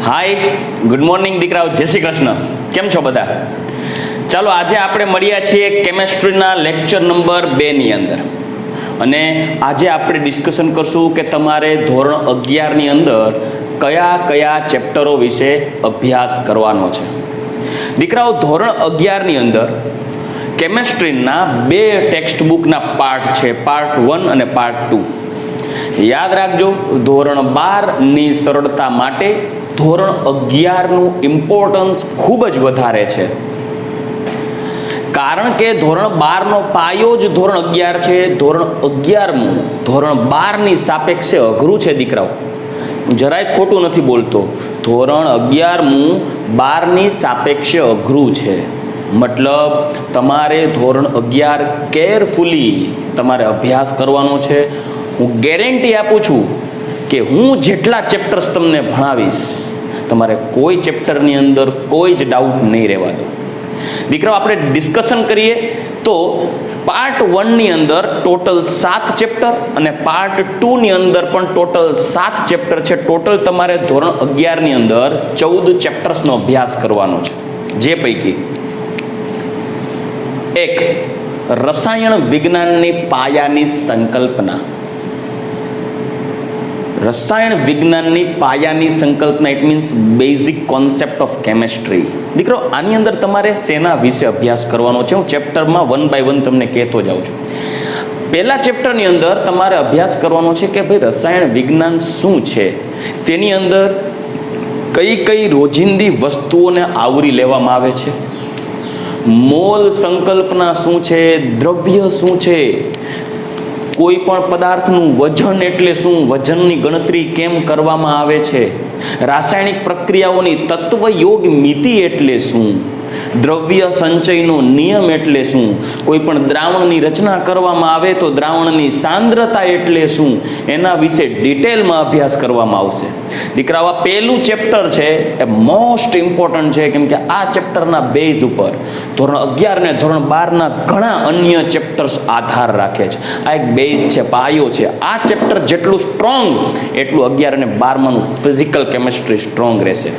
હાય, good morning દીકરાઓ, જય શ્રી કૃષ્ણ. કેમ છો બધા? ચાલો, આજે આપણે મળ્યા છીએ કેમેસ્ટ્રીના લેક્ચર નંબર 2 ની અંદર. અને આજે આપણે ડિસ્કશન કરશું કે તમારે ધોરણ 11 ની અંદર કયા કયા ચેપ્ટરો વિશે અભ્યાસ કરવાનો છે. દીકરાઓ, ધોરણ 11 ની અંદર કેમેસ્ટ્રીના 2 ટેક્સ્ટ બુકના પાર્ટ છે, પાર્ટ 1 અને પાર્ટ 2. યાદ રાખજો, ધોરણ 12 ની સરળતા માટે ધોરણ 11 નું ઇમ્પોર્ટન્સ ખૂબ જ વધારે છે. કારણ કે ધોરણ 12 નો પાયો જ ધોરણ 11 છે. ધોરણ 11 ધોરણ 12 ની સાપેક્ષે અઘરું છે દીકરાઓ. હું જરાય ખોટું નથી બોલતો. ધોરણ 11 12 ની સાપેક્ષે અઘરું છે. મતલબ તમારે ધોરણ 11 કેરફુલી તમારે અભ્યાસ કરવાનો છે. હું ગેરંટી આપું છું કે હું જેટલા ચેપ્ટર્સ તમને ભણાવીશ, તમારે કોઈ ચેપ્ટરની અંદર કોઈ જ ડાઉટ નહીં રહેવા દો. દીકરાઓ, આપણે ડિસ્કશન કરીએ તો પાર્ટ 1 ની અંદર ટોટલ 7 ચેપ્ટર અને પાર્ટ 2 ની અંદર પણ ટોટલ 7 ચેપ્ટર છે. ટોટલ તમારે ધોરણ 11 ની અંદર 14 ચેપ્ટર્સનો અભ્યાસ કરવાનો છે. જે પૈકી એક રસાયણ વિજ્ઞાનની પાયાની સંકલ્પના. રસાયણ વિજ્ઞાનની પાયાની સંકલ્પના, it means basic concept of chemistry. દીકરો, આની અંદર તમારે શેના વિશે અભ્યાસ કરવાનો છે? હું ચેપ્ટરમાં 1 બાય 1 તમને કહેતો જાઉં છું. પહેલા ચેપ્ટરની અંદર તમારે અભ્યાસ કરવાનો છે કે ભાઈ રસાયણ વિજ્ઞાન શું છે, તેની અંદર કઈ કઈ રોજિંદી વસ્તુઓને આવરી લેવામાં આવે છે, મોલ સંકલ્પના શું છે, દ્રવ્ય શું છે, કોઈ પણ પદાર્થનું વજન એટલે શું, વજનની ગણતરી કેમ કરવામાં આવે છે, રાસાયણિક પ્રક્રિયાઓની તત્વયોગ મિતિ એટલે શું, દ્રવ્ય સંચયનો નિયમ એટલે શું, કોઈ પણ દ્રાવણની રચના કરવામાં આવે તો દ્રાવણની સાંદ્રતા એટલે શું, એના વિશે ડિટેલમાં અભ્યાસ કરવામાં આવશે. દીકરાઓ, આ પહેલું ચેપ્ટર છે એ મોસ્ટ ઇમ્પોર્ટન્ટ છે, કેમ કે આ ચેપ્ટરના બેઝ ઉપર ધોરણ 11 ને ધોરણ 12ના ઘણા અન્ય ચેપ્ટર્સ આધાર રાખે છે. આ એક બેઝ છે, પાયો છે. આ ચેપ્ટર જેટલું સ્ટ્રોંગ એટલું 11 અને 12માનું ફિઝિકલ કેમેસ્ટ્રી સ્ટ્રોંગ રહેશે.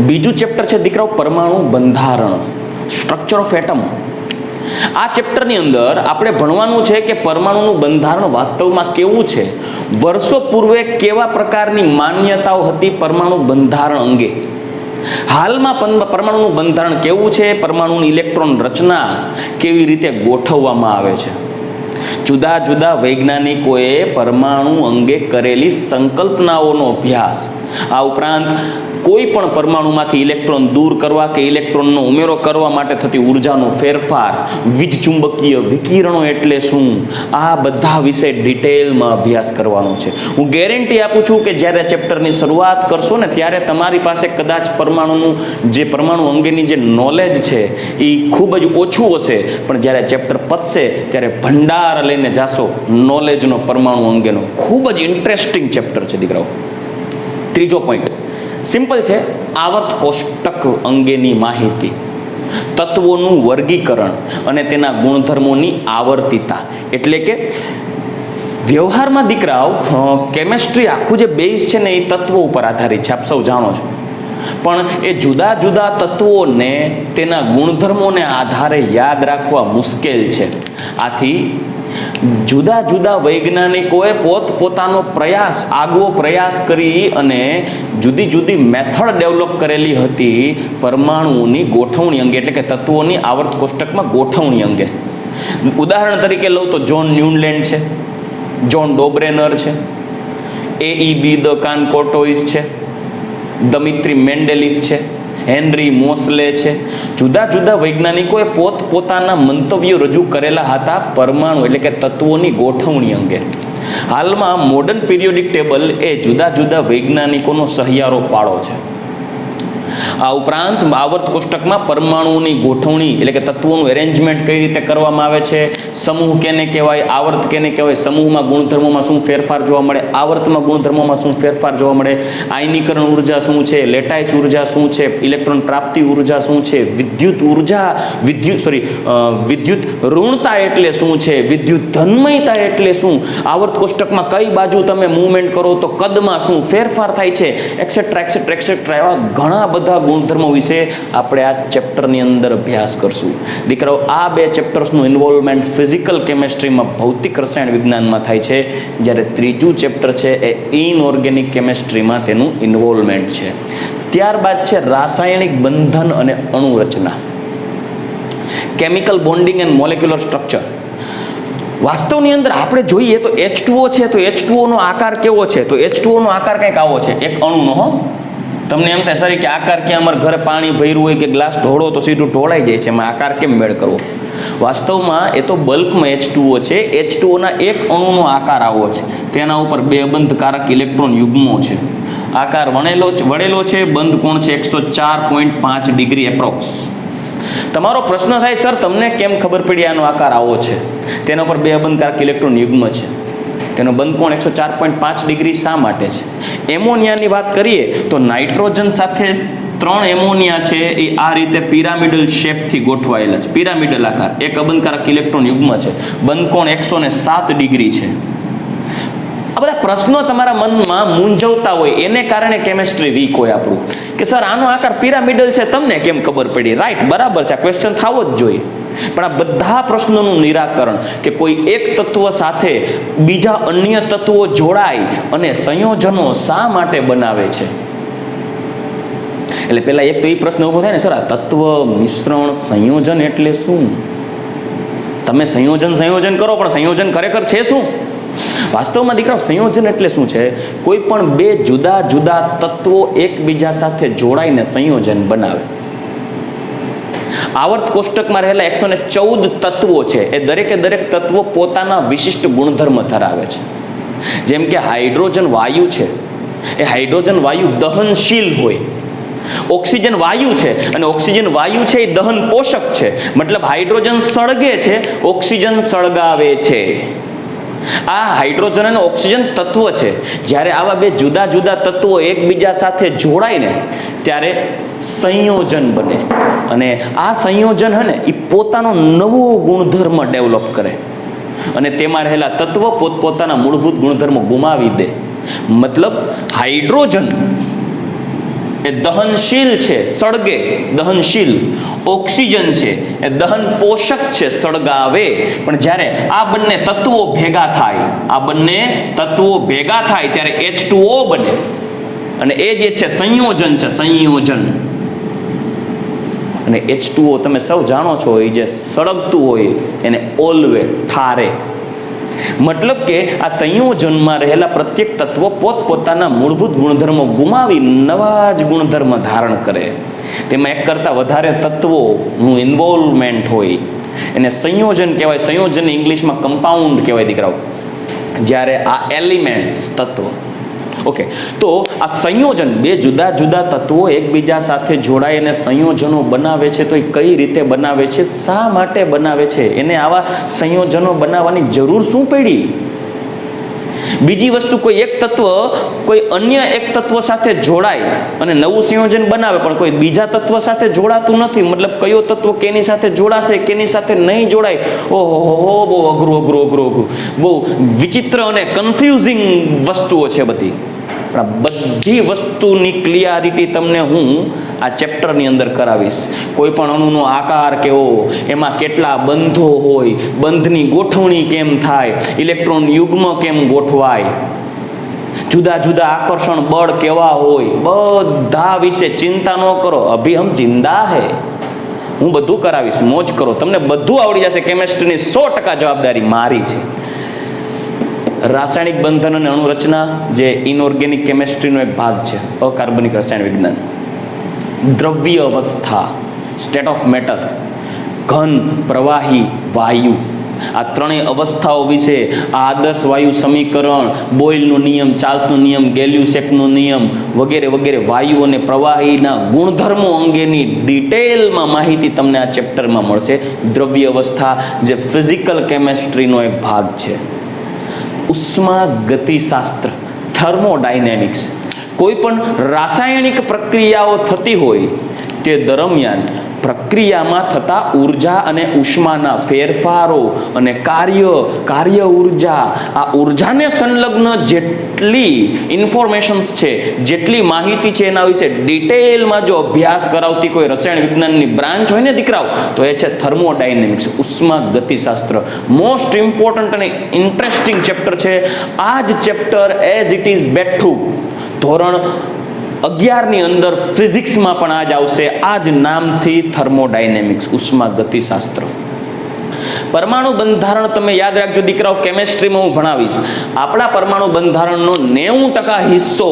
બીજું ચેપ્ટર છે દીકરાઓ પરમાણુ બંધારણ, સ્ટ્રક્ચર ઓફ એટમ. આ ચેપ્ટરની અંદર આપણે ભણવાનું છે કે પરમાણુનું બંધારણ વાસ્તવમાં કેવું છે, વર્ષો પૂર્વે કેવા પ્રકારની માન્યતાઓ હતી પરમાણુ બંધારણ અંગે, હાલમાં પરમાણુનું બંધારણ કેવું છે, પરમાણુની ઇલેક્ટ્રોન રચના કેવી રીતે ગોઠવવામાં આવે છે, જુદા જુદા વૈજ્ઞાનિકોએ પરમાણુ અંગે કરેલી સંકલ્પનાઓનો અભ્યાસ, આ ઉપરાંત કોઈ પણ પરમાણુમાંથી ઇલેક્ટ્રોન દૂર કરવા કે ઇલેક્ટ્રોનનો ઉમેરો કરવા માટે થતી ઉર્જાનો ફેરફાર, વીજચુંબકીય વિકિરણો એટલે શું, આ બધા વિશે ડિટેલમાં અભ્યાસ કરવાનો છે. હું ગેરંટી આપું છું કે જ્યારે ચેપ્ટરની શરૂઆત કરશો ને ત્યારે તમારી પાસે કદાચ પરમાણુ અંગેની જે નોલેજ છે એ ખૂબ જ ઓછું હશે, પણ જ્યારે ચેપ્ટર પતશે ત્યારે ભંડાર લઈને જાશો નોલેજનો પરમાણુ અંગેનો. ખૂબ જ ઇન્ટરેસ્ટિંગ ચેપ્ટર છે દીકરાઓ. ત્રીજો પોઈન્ટ સિમ્પલ છે, આવર્ત કોષ્ટક અંગેની માહિતી, તત્વોનું વર્ગીકરણ અને તેના ગુણધર્મોની આવર્તિતા. એટલે કે વ્યવહારમાં દીકરાઓ કેમેસ્ટ્રી આખું જે બેઝ છે ને એ તત્વો ઉપર આધારિત છે, આપ સૌ જાણો છો. પણ એ જુદા જુદા તત્વોને તેના ગુણધર્મોને આધારે યાદ રાખવા મુશ્કેલ છે. આથી જુદા જુદા વૈજ્ઞાનિકોએ પોતપોતાનો આગવો પ્રયાસ કરી અને જુદી જુદી મેથડ ડેવલપ કરેલી હતી પરમાણુઓની ગોઠવણી અંગે, એટલે કે તત્વોની આવર્ત કોષ્ટકમાં ગોઠવણી અંગે. ઉદાહરણ તરીકે લઉં તો જોન ન્યુલેન્ડ છે, જોન ડોબ્રેનર છે, AEB ધ કાનકોટોઇસ છે, દમિત્રી મેન્ડેલિફ છે, હેનરી મોસ્લે છે. જુદા જુદા વૈજ્ઞાનિકોએ પોતપોતાના મંતવ્યો રજૂ કરેલા હતા પરમાણુ એટલે કે તત્વોની ગોઠવણી અંગે. હાલમાં મોડર્ન પિરિયોડિક ટેબલ એ જુદા જુદા વૈજ્ઞાનિકોનો સહિયારો ફાળો છે. આ ઉપરાંત આવર્ત કોષ્ટકમાં પરમાણુઓની ગોઠવણી એટલે કે તત્વોનું એરેન્જમેન્ટ કઈ રીતે કરવામાં આવે છે, સમૂહ કેને કહેવાય, આવર્ત કેને કહેવાય, સમૂહમાં ગુણધર્મોમાં શું ફેરફાર જોવા મળે, આવર્તમાં ગુણધર્મોમાં શું ફેરફાર જોવા મળે, આયનીકરણ ઉર્જા શું છે, લેટાઇસ ઉર્જા શું છે, ઇલેક્ટ્રોન પ્રાપ્તિ ઉર્જા શું છે, વિદ્યુત ઉર્જા વિદ્યુત ઋણતા એટલે શું છે, વિદ્યુત ધન્મયતા એટલે શું, આવર્ત કોષ્ટકમાં કઈ બાજુ તમે મૂવમેન્ટ કરો તો કદમાં શું ફેરફાર થાય છે, એક્સેટ્રા એક્સેટ્રા એક્સેટ્રા, એવા ઘણા બધા ગુણધર્મો વિશે આપણે આ ચેપ્ટરની અંદર અભ્યાસ કરશું. દીકરાઓ, આ બે ચેપ્ટર્સનું ઇન્વોલ્વમેન્ટ ફિઝિકલ કેમેસ્ટ્રીમાં ભૌતિક રસાયણ વિજ્ઞાનમાં થાય છે, જ્યારે ત્રીજું ચેપ્ટર છે એ ઇનઓર્ગેનિક કેમેસ્ટ્રીમાં તેનું ઇન્વોલ્વમેન્ટ છે. ત્યારબાદ છે રાસાયણિક બંધન અને અણુરચના, chemical bonding and molecular structure. વાસ્તવની અંદર આપણે જોઈએ તો H2O છે, તો H2O નો આકાર કેવો છે, તો H2O નો આકાર કંઈક આવો છે, એક અણુનો. હો, તમને એમ થાય સર કે આકાર ક્યાં, અમારા ઘરે પાણી ભર્યું હોય કે ગ્લાસ ઢોળો તો સીધું ઢોળાઈ જાય છે, એમાં આકાર કેમ મેળ કરવો. વાસ્તવમાં એ તો બલ્કમાં H2O છે. H2O ના એક અણુનો આકાર આવો છે, તેના ઉપર બે બંધકારક ઇલેક્ટ્રોન યુગ્મો છે, આકાર વળેલો છે, બંધ કોણ છે 104.5 ડિગ્રી એપ્રોક્સ. તમારો પ્રશ્ન થાય, સર તમને કેમ ખબર પડી આનો આકાર આવો છે, તેના પર બે બંધકારક ઇલેક્ટ્રોન યુગ્મ છે, તેનો બંધ કોણ 104.5 ડિગ્રી શા માટે છે. એમોનિયાની વાત કરીએ તો નાઇટ્રોજન સાથે 3 એમોનિયા છે એ આ રીતે પિરામિડલ શેપથી ગોઠવાયેલા છે, પિરામિડલ આકાર, એક અબંધકારક ઇલેક્ટ્રોન યુગ્મ છે, બંધ કોણ 107 ડિગ્રી છે. આ બધા પ્રશ્નો તમારા મનમાં મૂંઝવતા હોય, એને કારણે કેમેસ્ટ્રી વીક હોય આપણું, કે સર આનો આકાર પિરામિડલ છે, તમને કેમ ખબર પડી. રાઈટ, બરાબર છે, આ ક્વેશ્ચન થવો જ જોઈએ. પણ આ બધા પ્રશ્નોનું નિરાકરણ, કે કોઈ એક તત્વ સાથે બીજા અન્ય તત્વો જોડાય અને સંયોજનો શા માટે બનાવે છે. એટલે પહેલા એક તો એ પ્રશ્ન ઉભો થાય ને, સર આ તત્વ મિશ્રણ સંયોજન એટલે શું. તમે સંયોજન કરો, પણ સંયોજન ખરેખર છે શું. વાસ્તવમાં દીકરાઓ, સંયોજન એટલે શું છે, કોઈ પણ બે જુદા જુદા તત્વો એકબીજા સાથે જોડાઈને સંયોજન બનાવે. આવર્ત કોષ્ટકમાં રહેલા 114 તત્વો છે, એ દરેકે દરેક તત્વો પોતાના વિશિષ્ટ ગુણધર્મ ધરાવે છે. જેમ કે હાઇડ્રોજન વાયુ છે, એ હાઇડ્રોજન વાયુ દહનશીલ હોય. ઓક્સિજન વાયુ છે, અને ઓક્સિજન વાયુ છે એ દહન પોષક છે, મતલબ હાઇડ્રોજન સળગે છે, ઓક્સિજન સળગાવે છે. આ હાઇડ્રોજન અને ઓક્સિજન તત્વ છે. જ્યારે આવા બે જુદા જુદા તત્વો એકબીજા સાથે જોડાય ને, ત્યારે સંયોજન બને, અને આ સંયોજન હે ને એ પોતાનો નવો ગુણધર્મ ડેવલપ કરે, અને તેમાં રહેલા તત્વો પોતપોતાના મૂળભૂત ગુણધર્મો ગુમાવી દે. મતલબ હાઇડ્રોજન એ દહનશીલ છે, સળગે, દહનશીલ. ઓક્સિજન છે એ દહન પોષક છે, સળગાવે. પણ જ્યારે આ બંને તત્વો ભેગા થાય, ત્યારે H2O બને, અને એ જે છે સંયોજન છે, સંયોજન. અને H2O તમે સૌ જાણો છો, એ જે સળગતું હોય એને ઓલવે, ઠારે. મતલબ કે આ સંયોજનમાં રહેલા પ્રત્યેક તત્વો પોતપોતાના મૂળભૂત ગુણધર્મો ગુમાવી નવા જ ગુણધર્મ ધારણ કરે. તેમાં એક કરતાં વધારે તત્વોનું ઇન્વોલ્વમેન્ટ હોય, એને સંયોજન કહેવાય. સંયોજન ઇંગ્લિશમાં કમ્પાઉન્ડ કહેવાય દીકરાઓ. જ્યારે આ એલિમેન્ટ્સ તત્વો, ઓકે, તો આ સંયોજન, બે જુદા જુદા તત્વો એકબીજા સાથે જોડાઈ અને સંયોજનો બનાવે છે. તો એ કઈ રીતે બનાવે છે, શા માટે બનાવે છે, એને આવા સંયોજનો બનાવવાની જરૂર શું પડી. બીજી વસ્તુ, કોઈ એક તત્વ કોઈ અન્ય એક તત્વ સાથે જોડાય અને નવું સંયોજન બનાવે, પણ કોઈ બીજા તત્વ સાથે જોડાતું નથી. મતલબ કયો તત્વ કેની સાથે જોડાશે, કેની સાથે નહીં જોડાય. ઓહો, બહુ અઘરું, બહુ વિચિત્ર અને કન્ફ્યુઝિંગ વસ્તુઓ છે બધી. પણ બધી વસ્તુની ક્લિયરિટી તમને હું આ ચેપ્ટરની અંદર કરાવીશ. કોઈ પણ અણુનો આકાર કેવો, એમાં કેટલા બંધો હોય, બંધની ગોઠવણી કેમ થાય, ઇલેક્ટ્રોન યુગ્મ કેમ ગોઠવાય, જુદા જુદા આકર્ષણ બળ કેવા હોય, બધા વિશે ચિંતા ન કરો. અભી હમ જિંદા હે. હું બધું કરાવીશ, મોજ કરો, તમને બધું આવડી જશે. કેમેસ્ટ્રીની 100% જવાબદારી મારી છે. રાસાયણિક બંધન અને અણુરચના જે ઇનઓર્ગેનિક કેમેસ્ટ્રીનો એક ભાગ છે, અકાર્બનિક રસાયણ વિજ્ઞાન. દ્રવ્ય અવસ્થા, સ્ટેટ ઓફ મેટર, ઘન, પ્રવાહી, વાયુ, આ ત્રણેય અવસ્થાઓ વિશે આ આદર્શ વાયુ સમીકરણ, બોયલનો નિયમ, ચાર્લ્સનો નિયમ, ગેલ્યુસેકનો નિયમ વગેરે વગેરે વાયુ અને પ્રવાહીના ગુણધર્મો અંગેની ડિટેલમાં માહિતી તમને આ ચેપ્ટરમાં મળશે. દ્રવ્ય અવસ્થા જે ફિઝિકલ કેમેસ્ટ્રીનો એક ભાગ છે. ઉષ્મા ગતિશાસ્ત્ર, થર્મોડાયનેમિક્સ, કોઈ પણ રાસાયણિક પ્રક્રિયાઓ થતી હોય તે દરમિયાન પ્રક્રિયામાં થતા ઉર્જા અને ઉષ્માના ફેરફારો અને કાર્ય ઉર્જા, આ ઉર્જાને સંલગ્ન જેટલી ઇન્ફોર્મેશન્સ છે, જેટલી માહિતી છે એના વિશે ડિટેલમાં જો અભ્યાસ કરાવતી કોઈ રસાયણ વિજ્ઞાનની બ્રાન્ચ હોય ને દીકરાઓ, તો એ છે થર્મોડાયનેમિક્સ, ઉષ્મા ગતિશાસ્ત્ર. મોસ્ટ ઇમ્પોર્ટન્ટ અને ઇન્ટરેસ્ટિંગ ચેપ્ટર છે. આ જ ચેપ્ટર એઝ ઇટ ઇઝ બેઠું ધોરણ 11ની અંદર ફિઝિક્સમાં પણ આ જ આવશે, આ જ નામથી થર્મોડાયનેમિક્સ, ઉષ્મા ગતિશાસ્ત્ર. પરમાણુ બંધારણ તમે યાદ રાખજો દીકરાઓ, કેમેસ્ટ્રીમાં હું ભણાવીશ. આપણા પરમાણુ બંધારણનો 90% હિસ્સો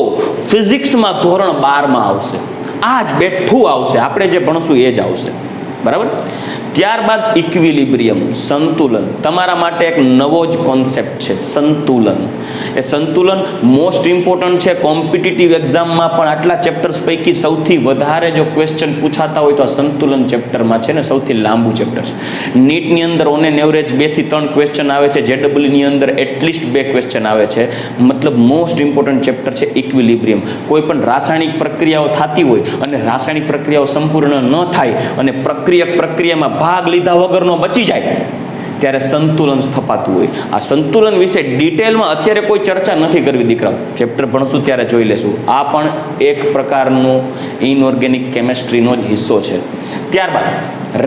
ફિઝિક્સમાં ધોરણ 12માં આવશે. આ જ બેઠું આવશે, આપણે જે ભણશું એ જ આવશે. બરાબર. ત્યારબાદ ઇક્વિલિબ્રિયમ, સંતુલન. તમારા માટે એક નવો જ કોન્સેપ્ટ છે, સંતુલન. એ સંતુલન મોસ્ટ ઇમ્પોર્ટન્ટ છે. કોમ્પિટિટિવ એક્ઝામમાં પણ આટલા ચેપ્ટર્સ પૈકી સૌથી વધારે જો ક્વેશ્ચન પૂછાતા હોય તો આ સંતુલન ચેપ્ટરમાં છે ને, સૌથી લાંબુ ચેપ્ટર છે. નીટની અંદર ઓન એન એવરેજ 2 થી 3 ક્વેશ્ચન આવે છે, જેડબલ્યુની અંદર એટલીસ્ટ 2 ક્વેશ્ચન આવે છે. મતલબ મોસ્ટ ઇમ્પોર્ટન્ટ ચેપ્ટર છે ઇક્વિલિબ્રિયમ. કોઈ પણ રાસાયણિક પ્રક્રિયાઓ થતી હોય અને રાસાયણિક પ્રક્રિયાઓ સંપૂર્ણ ન થાય અને પ્રક્રિયામાં ભાગ લીધા વગરનો બચી જાય ત્યારે સંતુલન સ્થપાતું હોય. આ સંતુલન વિશે ડિટેલમાં અત્યારે કોઈ ચર્ચા નથી કરવી દીકરાઓ, ચેપ્ટર ભણશું ત્યારે જોઈ લેશું. આ પણ એક પ્રકારનો ઇનઓર્ગેનિક કેમેસ્ટ્રીનો જ હિસ્સો છે. ત્યારબાદ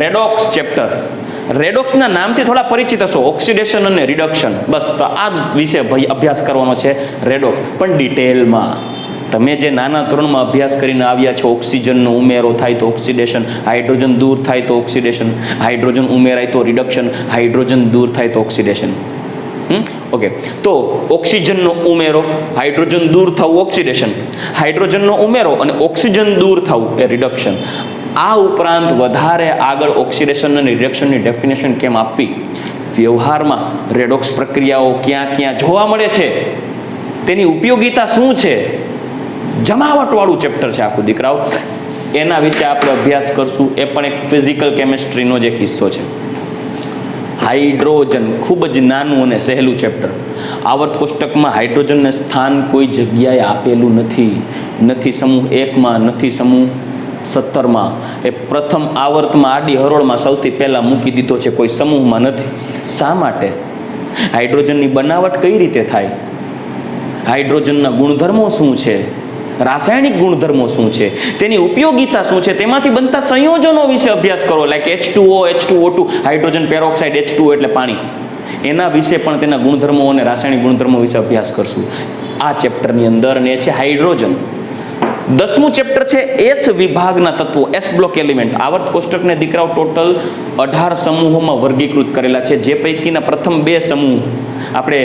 રેડોક્સ ચેપ્ટર. રેડોક્સના નામથી થોડા પરિચિત હશો, ઓક્સિડેશન અને રિડક્શન. બસ તો આ જ વિશે અભ્યાસ કરવાનો છે, રેડોક્સ. પણ ડિટેલમાં તમે જે નાના ધોરણમાં અભ્યાસ કરીને આવ્યા છો, ઓક્સિજનનો ઉમેરો થાય તો ઓક્સિડેશન, હાઇડ્રોજન દૂર થાય તો ઓક્સિડેશન, હાઇડ્રોજન ઉમેરાય તો રિડક્શન, હાઇડ્રોજન દૂર થાય તો ઓક્સિડેશન. ઓકે, તો ઓક્સિજનનો ઉમેરો, હાઇડ્રોજન દૂર થવું ઓક્સિડેશન, હાઇડ્રોજનનો ઉમેરો અને ઓક્સિજન દૂર થવું એ રિડક્શન. આ ઉપરાંત વધારે આગળ ઓક્સિડેશન અને રિડક્શનની ડેફિનેશન કેમ આપવી, વ્યવહારમાં રેડોક્સ પ્રક્રિયાઓ ક્યાં ક્યાં જોવા મળે છે, તેની ઉપયોગિતા શું છે, જમાવટવાળું ચેપ્ટર છે આખું દીકરાઓ. એના વિશે આપણે અભ્યાસ કરશું. એ પણ એક ફિઝિકલ કેમેસ્ટ્રીનો જ એક હિસ્સો છે. હાઇડ્રોજન, ખૂબ જ નાનું અને સહેલું ચેપ્ટર. આવર્ત કોષ્ટકમાં હાઇડ્રોજનને સ્થાન કોઈ જગ્યાએ આપેલું નથી. નથી સમૂહ 1માં, નથી સમૂહ 17માં. એ પ્રથમ આવર્તમાં આડી હરોળમાં સૌથી પહેલાં મૂકી દીધો છે, કોઈ સમૂહમાં નથી. શા માટે? હાઇડ્રોજનની બનાવટ કઈ રીતે થાય, હાઇડ્રોજનના ગુણધર્મો શું છે, રાસાયણિક ગુણધર્મો શું છે, તેની ઉપયોગિતા શું છે, તેમાંથી બનતા સંયોજનો વિશે અભ્યાસ કરો. Like H2O, H2O2, hydrogen peroxide, H2O એટલે પાણી. એના વિશે પણ તેના ગુણધર્મો અને રાસાયણિક ગુણધર્મો વિશે અભ્યાસ કરશું આ ચેપ્ટરની અંદર. અને એ છે હાઇડ્રોજન. 10મું ચેપ્ટર છે એસ વિભાગના તત્વો, એસ બ્લોક એલિમેન્ટ. આવર્ત કોષ્ટકને દીકરાઓ ટોટલ 18 સમૂહોમાં વર્ગીકૃત કરેલા છે, જે પૈકીના પ્રથમ 2 સમૂહ આપણે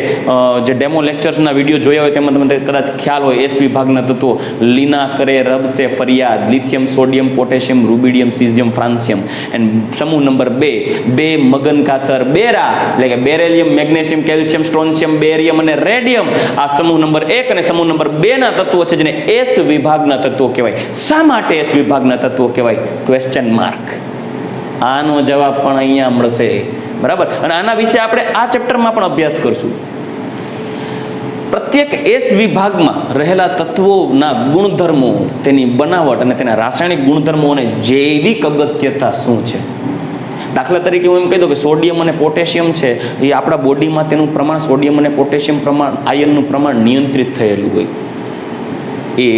જે ડેમો લેક્ચર્સના વિડીયો જોયા હોય તેમાં તમને કદાચ ખ્યાલ હોય. એસ વિભાગના તત્વો લીના, કરે, રબસે, ફરિયાદ, lithium, sodium, potassium, rubidium, caesium, francium. And સમૂહ નંબર 2 મગન કાસર, બેરા એટલે કે beryllium, magnesium, calcium, strontium, barium અને રેડિયમ. આ સમૂહ નંબર 1 અને સમૂહ નંબર 2 ના તત્વો છે, જેને એસ વિભાગના તત્વો કહેવાય. શા માટે એસ વિભાગના તત્વો કહેવાય? Question mark. આનો જવાબ પણ અહીંયા મળશે. બરાબર. અને આના વિશે આપણે આ ચેપ્ટરમાં પણ અભ્યાસ કરશું. પ્રત્યેક એસ વિભાગમાં રહેલા તત્વોના ગુણધર્મો, તેની બનાવટ અને તેના રાસાયણિક ગુણધર્મો અને જૈવિક અગત્યતા શું છે. દાખલા તરીકે હું એમ કહી દઉં કે સોડિયમ અને પોટેશિયમ છે, એ આપણા બોડીમાં તેનું પ્રમાણ, સોડિયમ અને પોટેશિયમ પ્રમાણ, આયનનું પ્રમાણ નિયંત્રિત થયેલું હોય. એ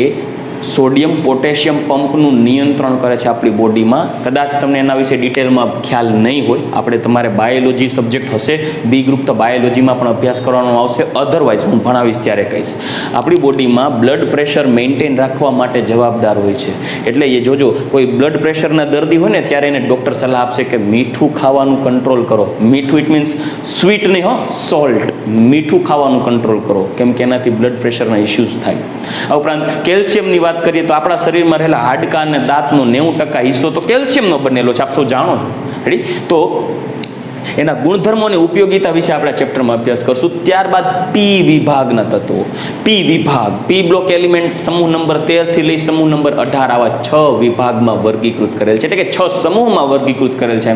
સોડિયમ પોટેશિયમ પંપનું નિયંત્રણ કરે છે આપણી બોડીમાં. કદાચ તમને એના વિશે ડિટેલમાં ખ્યાલ નહીં હોય, આપણે તમારે બાયોલોજી સબ્જેક્ટ હશે, બી ગ્રુપ તો બાયોલોજીમાં પણ અભ્યાસ કરવાનો આવશે. અધરવાઇઝ હું ભણાવીશ ત્યારે કહીશ. આપણી બોડીમાં બ્લડ પ્રેશર મેન્ટેન રાખવા માટે જવાબદાર હોય છે. એટલે એ જોજો, કોઈ બ્લડ પ્રેશરના દર્દી હોય ને ત્યારે એને ડૉક્ટર સલાહ આપશે કે મીઠું ખાવાનું કંટ્રોલ કરો. મીઠું ઇટ મીન્સ સ્વીટ નહીં, સોલ્ટ. મીઠું ખાવાનું કંટ્રોલ કરો, કેમ કે એનાથી બ્લડ પ્રેશરના ઇસ્યુઝ થાય. આ ઉપરાંત કેલ્શિયમની વાત કરીએ તો આપણા શરીરમાં રહેલા હાડકાં અને દાંતનો 90% હિસ્સો તો કેલ્શિયમનો બનેલો છે, આપ સૌ જાણો છો. રેડી? તો એના ગુણધર્મો અને ઉપયોગિતા વિશે આપણે ચેપ્ટરમાં અભ્યાસ કરશું. ત્યારબાદ પી વિભાગના તત્વો. પી વિભાગ, પી બ્લોક એલિમેન્ટ સમૂહ નંબર 13 થી લઈ સમૂહ નંબર 18 આવા 6 વિભાગમાં વર્ગીકૃત કરેલ છે, એટલે કે 6 સમૂહમાં વર્ગીકૃત કરેલ છે.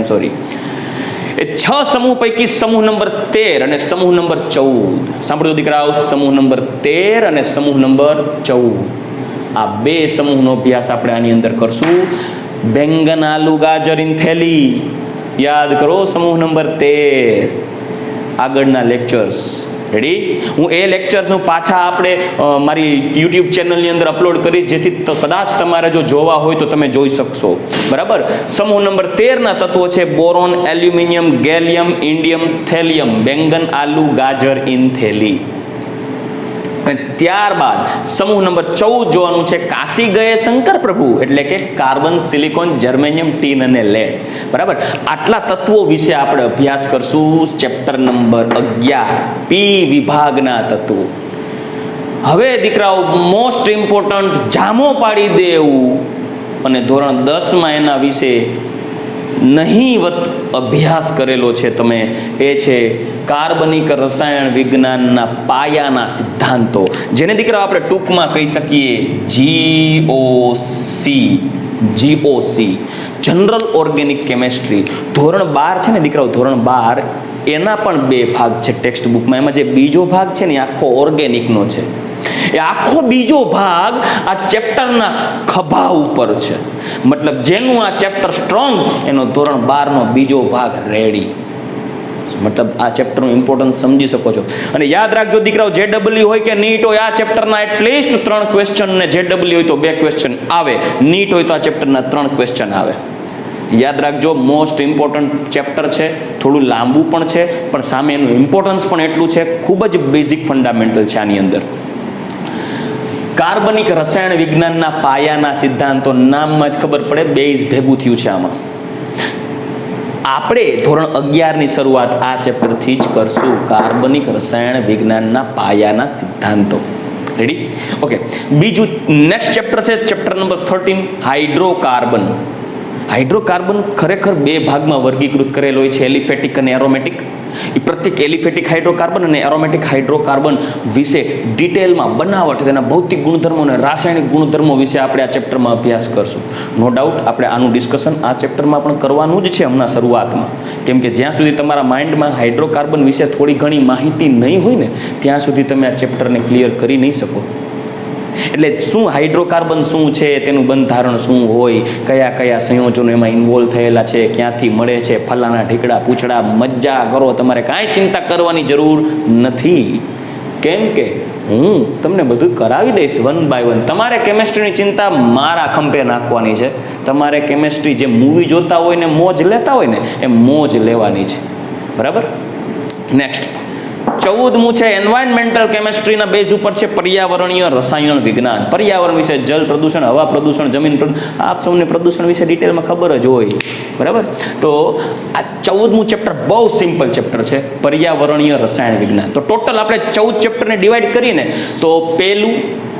એ 6 સમૂહ પૈકી સમૂહ નંબર 13 અને સમૂહ નંબર 14, સાંભળો દીકરાઓ, સમૂહ નંબર 13 અને સમૂહ નંબર 14, આ બે સમૂહનો અભ્યાસ આપણે આની અંદર કરશું. બેંગન, આલુ, ગાજર ઇન થેલી, યાદ કરો સમૂહ નંબર 13. આગળના લેક્ચર્સ રેડી, હું એ લેક્ચર્સનું પાછા આપણે મારી યુટ્યુબ ચેનલની અંદર અપલોડ કરીશ, જેથી કદાચ તમારે જો જોવા હોય તો તમે જોઈ શકશો. બરાબર. સમૂહ નંબર 13 ના તત્વો છે boron, aluminium, gallium, indium, thallium. બેંગન, આલુ, ગાજર ઇન થેલી. ત્યારબાદ સમૂહ નંબર 14 જોવાનું છે કાશી ગયે શંકર પ્રભુ, એટલે કે કાર્બન, સિલિકોન, જર્મેનિયમ, ટીન અને લેડ. બરાબર. આટલા તત્વો વિશે આપણે અભ્યાસ કરશું. ચેપ્ટર નંબર 11 પી વિભાગના તત્વો. હવે દીકરાઓ મોસ્ટ ઇમ્પોર્ટન્ટ, જામો પાડી દે એવું અને ધોરણ 10 માં એના વિશે નહીવત અભ્યાસ કરેલો છે તમે, એ છે કાર્બનિક રસાયણ વિજ્ઞાનના પાયાના સિદ્ધાંતો, જેને દીકરા આપણે ટૂંકમાં કહી શકીએ GOC, જનરલ ઓર્ગેનિક કેમેસ્ટ્રી. ધોરણ 12 છે ને દીકરાઓ, ધોરણ 12 એના પણ 2 ભાગ છે ટેક્સ્ટ બુકમાં. એમાં જે બીજો ભાગ છે ને આખો ઓર્ગેનિકનો છે. એ આખો બીજો ભાગ આ ચેપ્ટરના ખભા ઉપર છે. મતલબ જેનું આ ચેપ્ટર સ્ટ્રોંગ, એનો ધોરણ 12 નો બીજો ભાગ રેડી. મતલબ આ ચેપ્ટરનું ઇમ્પોર્ટન્સ સમજી શકો છો. અને યાદ રાખજો દીકરાઓ, JEE હોય કે નીટ હોય, આ ચેપ્ટરના એટલીસ્ટ 3 ક્વેશ્ચન, ને JEE હોય તો 2 ક્વેશ્ચન આવે, નીટ હોય તો આ ચેપ્ટરના 3 ક્વેશ્ચન આવે. યાદ રાખજો, મોસ્ટ ઇમ્પોર્ટન્ટ ચેપ્ટર છે, થોડું લાંબુ પણ છે, પણ સામે એનું ઇમ્પોર્ટન્સ પણ એટલું છે. ખૂબ જ બેઝિક ફંડામેન્ટલ છે આની અંદર. કાર્બનિક રસાયણ વિજ્ઞાનના પાયાના સિદ્ધાંતો, નામમાં જ ખબર પડે બેઝ ભેગું થયું છે આમાં. આપણે ધોરણ 11 ની શરૂઆત આ ચેપ્ટરથી જ કરશું. કાર્બનિક રસાયણ વિજ્ઞાનના પાયાના સિદ્ધાંતો. રેડી? ઓકે. બીજું નેક્સ્ટ ચેપ્ટર છે ચેપ્ટર નંબર 13 હાઇડ્રોકાર્બન. હાઇડ્રોકાર્બન ખરેખર 2 ભાગમાં વર્ગીકૃત કરેલો હોય છે, એલિફેટિક અને એરોમેટિક. એ પ્રત્યેક એલિફેટિક હાઇડ્રોકાર્બન અને એરોમેટિક હાઇડ્રોકાર્બન વિશે ડિટેલમાં, બનાવટ, તેના ભૌતિક ગુણધર્મો અને રાસાયણિક ગુણધર્મો વિશે આપણે આ ચેપ્ટરમાં અભ્યાસ કરશું. નો ડાઉટ આપણે આનું ડિસ્કશન આ ચેપ્ટરમાં પણ કરવાનું જ છે હમણાં શરૂઆતમાં, કેમ કે જ્યાં સુધી તમારા માઇન્ડમાં હાઇડ્રોકાર્બન વિશે થોડી ઘણી માહિતી નહીં હોય ને, ત્યાં સુધી તમે આ ચેપ્ટરને ક્લિયર કરી નહીં શકો. એટલે શું હાઇડ્રોકાર્બન શું છે, તેનું બંધારણ શું હોય, કયા કયા સંયોજનો એમાં ઇન્વોલ્વ થયેલા છે, ક્યાંથી મળે છે, ફલાણા ઢીકડા પૂછડા, મજા કરો, તમારે કાંઈ ચિંતા કરવાની જરૂર નથી. કેમ કે હું તમને બધું કરાવી દઈશ 1 by 1. તમારે કેમેસ્ટ્રીની ચિંતા મારા ખંભે નાખવાની છે. તમારે કેમેસ્ટ્રી જે મૂવી જોતા હોય ને મોજ લેતા હોય ને, એ મોજ લેવાની છે. બરાબર. નેક્સ્ટ 14મું છે એન્વાયરમેન્ટલ કેમેસ્ટ્રીના બેઝ ઉપર છે પર્યાવરણીય રસાયણ વિજ્ઞાન. પર્યાવરણ વિશે, જલ પ્રદૂષણ, હવા પ્રદૂષણ, જમીન પ્રદૂષણ, આપ સૌને પ્રદૂષણ વિશે ડિટેલમાં ખબર જ હોય. બરાબર. તો આ 14મું ચેપ્ટર બહુ સિમ્પલ ચેપ્ટર છે, પર્યાવરણીય રસાયણ વિજ્ઞાન. તો ટોટલ આપણે 14 ચેપ્ટરને ડિવાઈડ કરીને તો પહેલું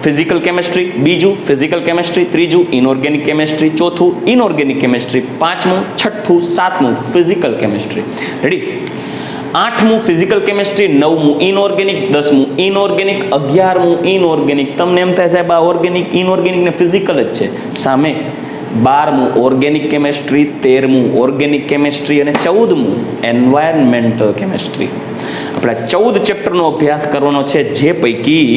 ફિઝિકલ કેમેસ્ટ્રી, બીજું ફિઝિકલ કેમેસ્ટ્રી, ત્રીજું ઇનઓર્ગેનિક કેમેસ્ટ્રી, ચોથું ઇનઓર્ગેનિક કેમેસ્ટ્રી, 5મું, 6થું, 7મું ફિઝિકલ કેમેસ્ટ્રી. રેડી? 8મું ફિઝિકલ કેમેસ્ટ્રી, 9મું ઇનઓર્ગેનિક, 10મું ઇનઓર્ગેનિક, 11મું ઇનઓર્ગેનિક. તમને એમ થાય સાહેબ આ ઓર્ગેનિક, ઇનઓર્ગેનિક ને ફિઝિકલ જ છે. સામે 12મું ઓર્ગેનિક કેમેસ્ટ્રી, 13મું ઓર્ગેનિક કેમેસ્ટ્રી અને 14મું એન્વાયરમેન્ટલ કેમેસ્ટ્રી. આપણે 14 ચેપ્ટરનો અભ્યાસ કરવાનો છે, જે પૈકી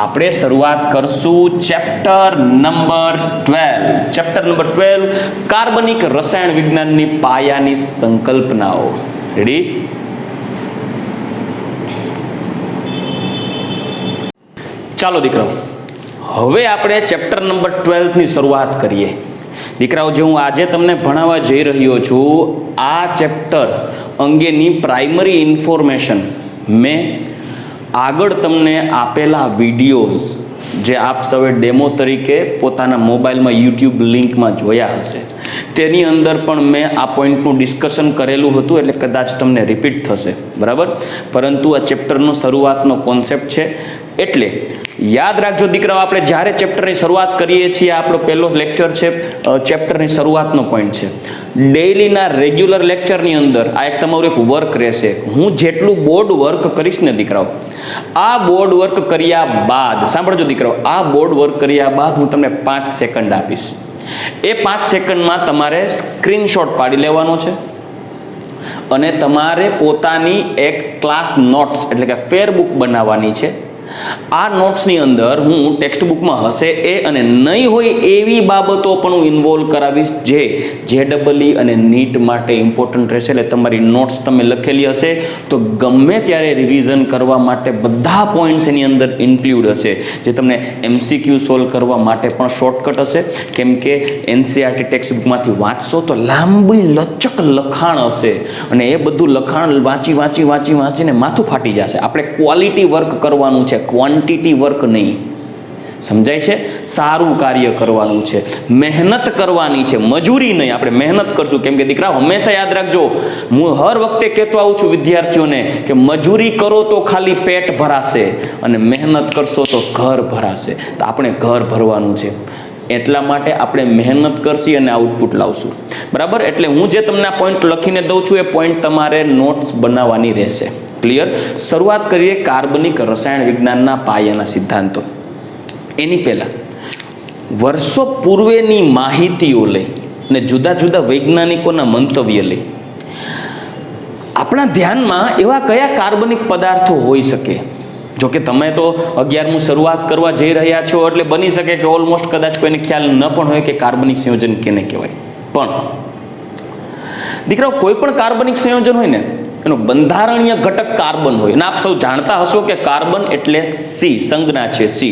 આપણે શરૂઆત કરશું ચેપ્ટર નંબર 12. ચેપ્ટર નંબર 12 કાર્બનિક રસાયણ વિજ્ઞાનની પાયાની સંકલ્પનાઓ. રેડી? ચાલો દીકરાઓ, હવે આપણે ચેપ્ટર નંબર 12 ની શરૂઆત કરીએ. દીકરાઓ, જે હું આજે તમને ભણાવવા જઈ રહ્યો છું, આ ચેપ્ટર અંગેની પ્રાઇમરી ઇન્ફોર્મેશન મેં આગળ તમને આપેલા વિડીયોઝ, જે આપ સૌએ ડેમો તરીકે પોતાના મોબાઈલમાં યુટ્યુબ લિંકમાં જોયા હશે, તેની અંદર પણ મેં આ પોઈન્ટનું ડિસ્કશન કરેલું હતું, એટલે કદાચ તમને રિપીટ થશે. બરાબર. પરંતુ આ ચેપ્ટરનો શરૂઆતનો કોન્સેપ્ટ છે એટલે યાદ રાખજો દીકરાઓ, આપણે જ્યારે ચેપ્ટરની શરૂઆત કરીએ છીએ, આપણો પહેલો લેક્ચર છે, ચેપ્ટરની શરૂઆતનો પોઈન્ટ છે. ડેઇલીના રેગ્યુલર લેક્ચરની અંદર આ એક તમારું એક વર્ક રહેશે. હું જેટલું બોર્ડ વર્ક કરીશ ને દીકરાઓ, આ બોર્ડ વર્ક કર્યા બાદ, સાંભળજો દીકરાઓ, આ બોર્ડ વર્ક કર્યા બાદ હું તમને 5 સેકન્ડ આપીશ. એ 5 સેકન્ડમાં તમારે સ્ક્રીનશોટ પાડી લેવાનો છે અને તમારે પોતાની એક ક્લાસ નોટ્સ એટલે કે ફેરબુક બનાવવાની છે. આ નોટ્સની અંદર હું ટેક્સ્ટ બુકમાં હશે એ અને નહીં હોય એવી બાબતો પણ હું ઇન્વોલ્વ કરાવીશ જે JEE અને નીટ માટે ઇમ્પોર્ટન્ટ રહેશે. એટલે તમારી નોટ્સ તમે લખેલી હશે તો ગમે ત્યારે રિવિઝન કરવા માટે બધા પોઈન્ટ્સ એની અંદર ઇન્ક્લુડ હશે, જે તમને MCQ સોલ્વ કરવા માટે પણ શોર્ટકટ હશે. કેમ કે NCERT ટેક્સ્ટ બુકમાંથી વાંચશો તો લાંબી લચક લખાણ હશે અને એ બધું લખાણ વાંચીને માથું ફાટી જશે. આપણે ક્વોલિટી વર્ક કરવાનું છે, ક્વોન્ટિટી વર્ક નહીં. સમજાય છે? સારું કાર્ય કરવાનું છે, મહેનત કરવાની છે, મજૂરી નહીં. આપણે મહેનત કરશું. કેમ કે દીકરા હંમેશા યાદ રાખજો, હું હર વખતે કહેતો આવું છું વિદ્યાર્થીઓને કે મજૂરી કરો તો ખાલી પેટ ભરાશે અને મહેનત કરશો તો ઘર ભરાશે. તો આપણે ઘર ભરવાનું છે, એટલા માટે આપણે મહેનત કરશી અને આઉટપુટ લાવશું. બરાબર? એટલે હું જે તમને આ પોઈન્ટ લખીને દઉં છું એ પોઈન્ટ તમારે નોટ્સ બનાવવાની રહેશે. ક્લિયર? શરૂઆત કરીએ કાર્બનિક રસાયણ વિજ્ઞાનના પાયાના સિદ્ધાંતો. એની પહેલા વર્ષો પૂર્વેની માહિતીઓ લઈ અને જુદા જુદા વૈજ્ઞાનિકોના મંતવ્ય લઈ આપણા ધ્યાનમાં એવા કયા કાર્બનિક પદાર્થો હોઈ શકે. જોકે તમે તો 11મું શરૂઆત કરવા જઈ રહ્યા છો એટલે બની શકે કે ઓલમોસ્ટ કદાચ કોઈને ખ્યાલ ન પણ હોય કે કાર્બનિક સંયોજન કેને કહેવાય. પણ દીકરાઓ, કોઈ પણ કાર્બનિક સંયોજન હોય ને એનો બંધારણીય ઘટક કાર્બન હોય. અને આપ સૌ જાણતા હશો કે કાર્બન એટલે C, સંજ્ઞા છે C.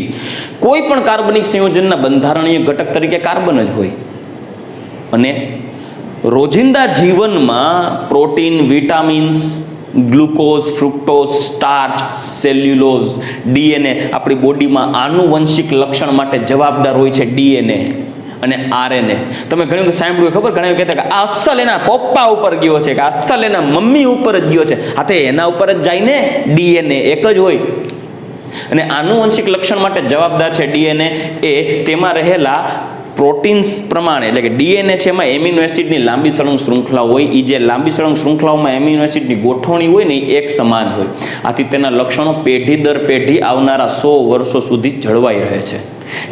કોઈ પણ કાર્બનિક સંયોજનના બંધારણીય ઘટક તરીકે કાર્બન જ હોય. અને રોજિંદા જીવનમાં protein, vitamins, glucose, fructose, starch, cellulose, DNA આપણી બોડીમાં આનુવંશિક લક્ષણ માટે જવાબદાર હોય છે DNA અને RNA. તમે ઘણું સાંભળ્યું, ખબર? ઘણા કહેતા કે આ અસલ એના પપ્પા ઉપર ગયો છે, કે અસલ એના મમ્મી ઉપર જ ગયો છે. હા, તે એના ઉપર જ જાય ને. DNA એક જ હોય અને આનુવંશિક લક્ષણ માટે જવાબદાર છે DNA. એ તેમાં રહેલા પ્રોટીન્સ પ્રમાણે, એટલે કે DNA છે, એમાં એમિનો એસિડની લાંબી સળંગ શૃંખલા હોય. એ જે લાંબી સળંગ શૃંખલાઓમાં એમિનો એસિડની ગોઠવણી હોય ને એ એક સમાન હોય. આથી તેના લક્ષણો પેઢી દર પેઢી આવનારા 100 વર્ષો સુધી જળવાઈ રહે છે.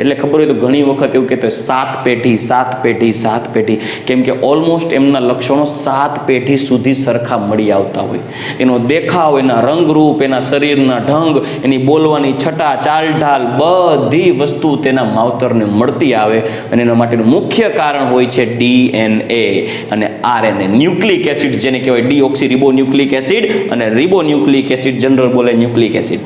એટલે ખબર હોય તો ઘણી વખત એવું કહેતો 7 પેઢી 7 પેઢી 7 પેઢી, કેમ કે ઓલમોસ્ટ એમના લક્ષણો 7 પેઢી સુધી સરખા મળી આવતા હોય. એનો દેખાવ, એના રંગરૂપ, એના શરીરના ઢંગ, એની બોલવાની છટા, ચાલઢાલ, બધી વસ્તુ તેના માવતરને મળતી આવે. અને એના માટેનું મુખ્ય કારણ હોય છે DNA અને RNA, ન્યુક્લિક એસિડ, જેને કહેવાય ડીઓક્સી રિબોન્યુક્લિક એસિડ અને રિબોન્યુક્લિક એસિડ, જનરલ બોલે ન્યુક્લિક એસિડ.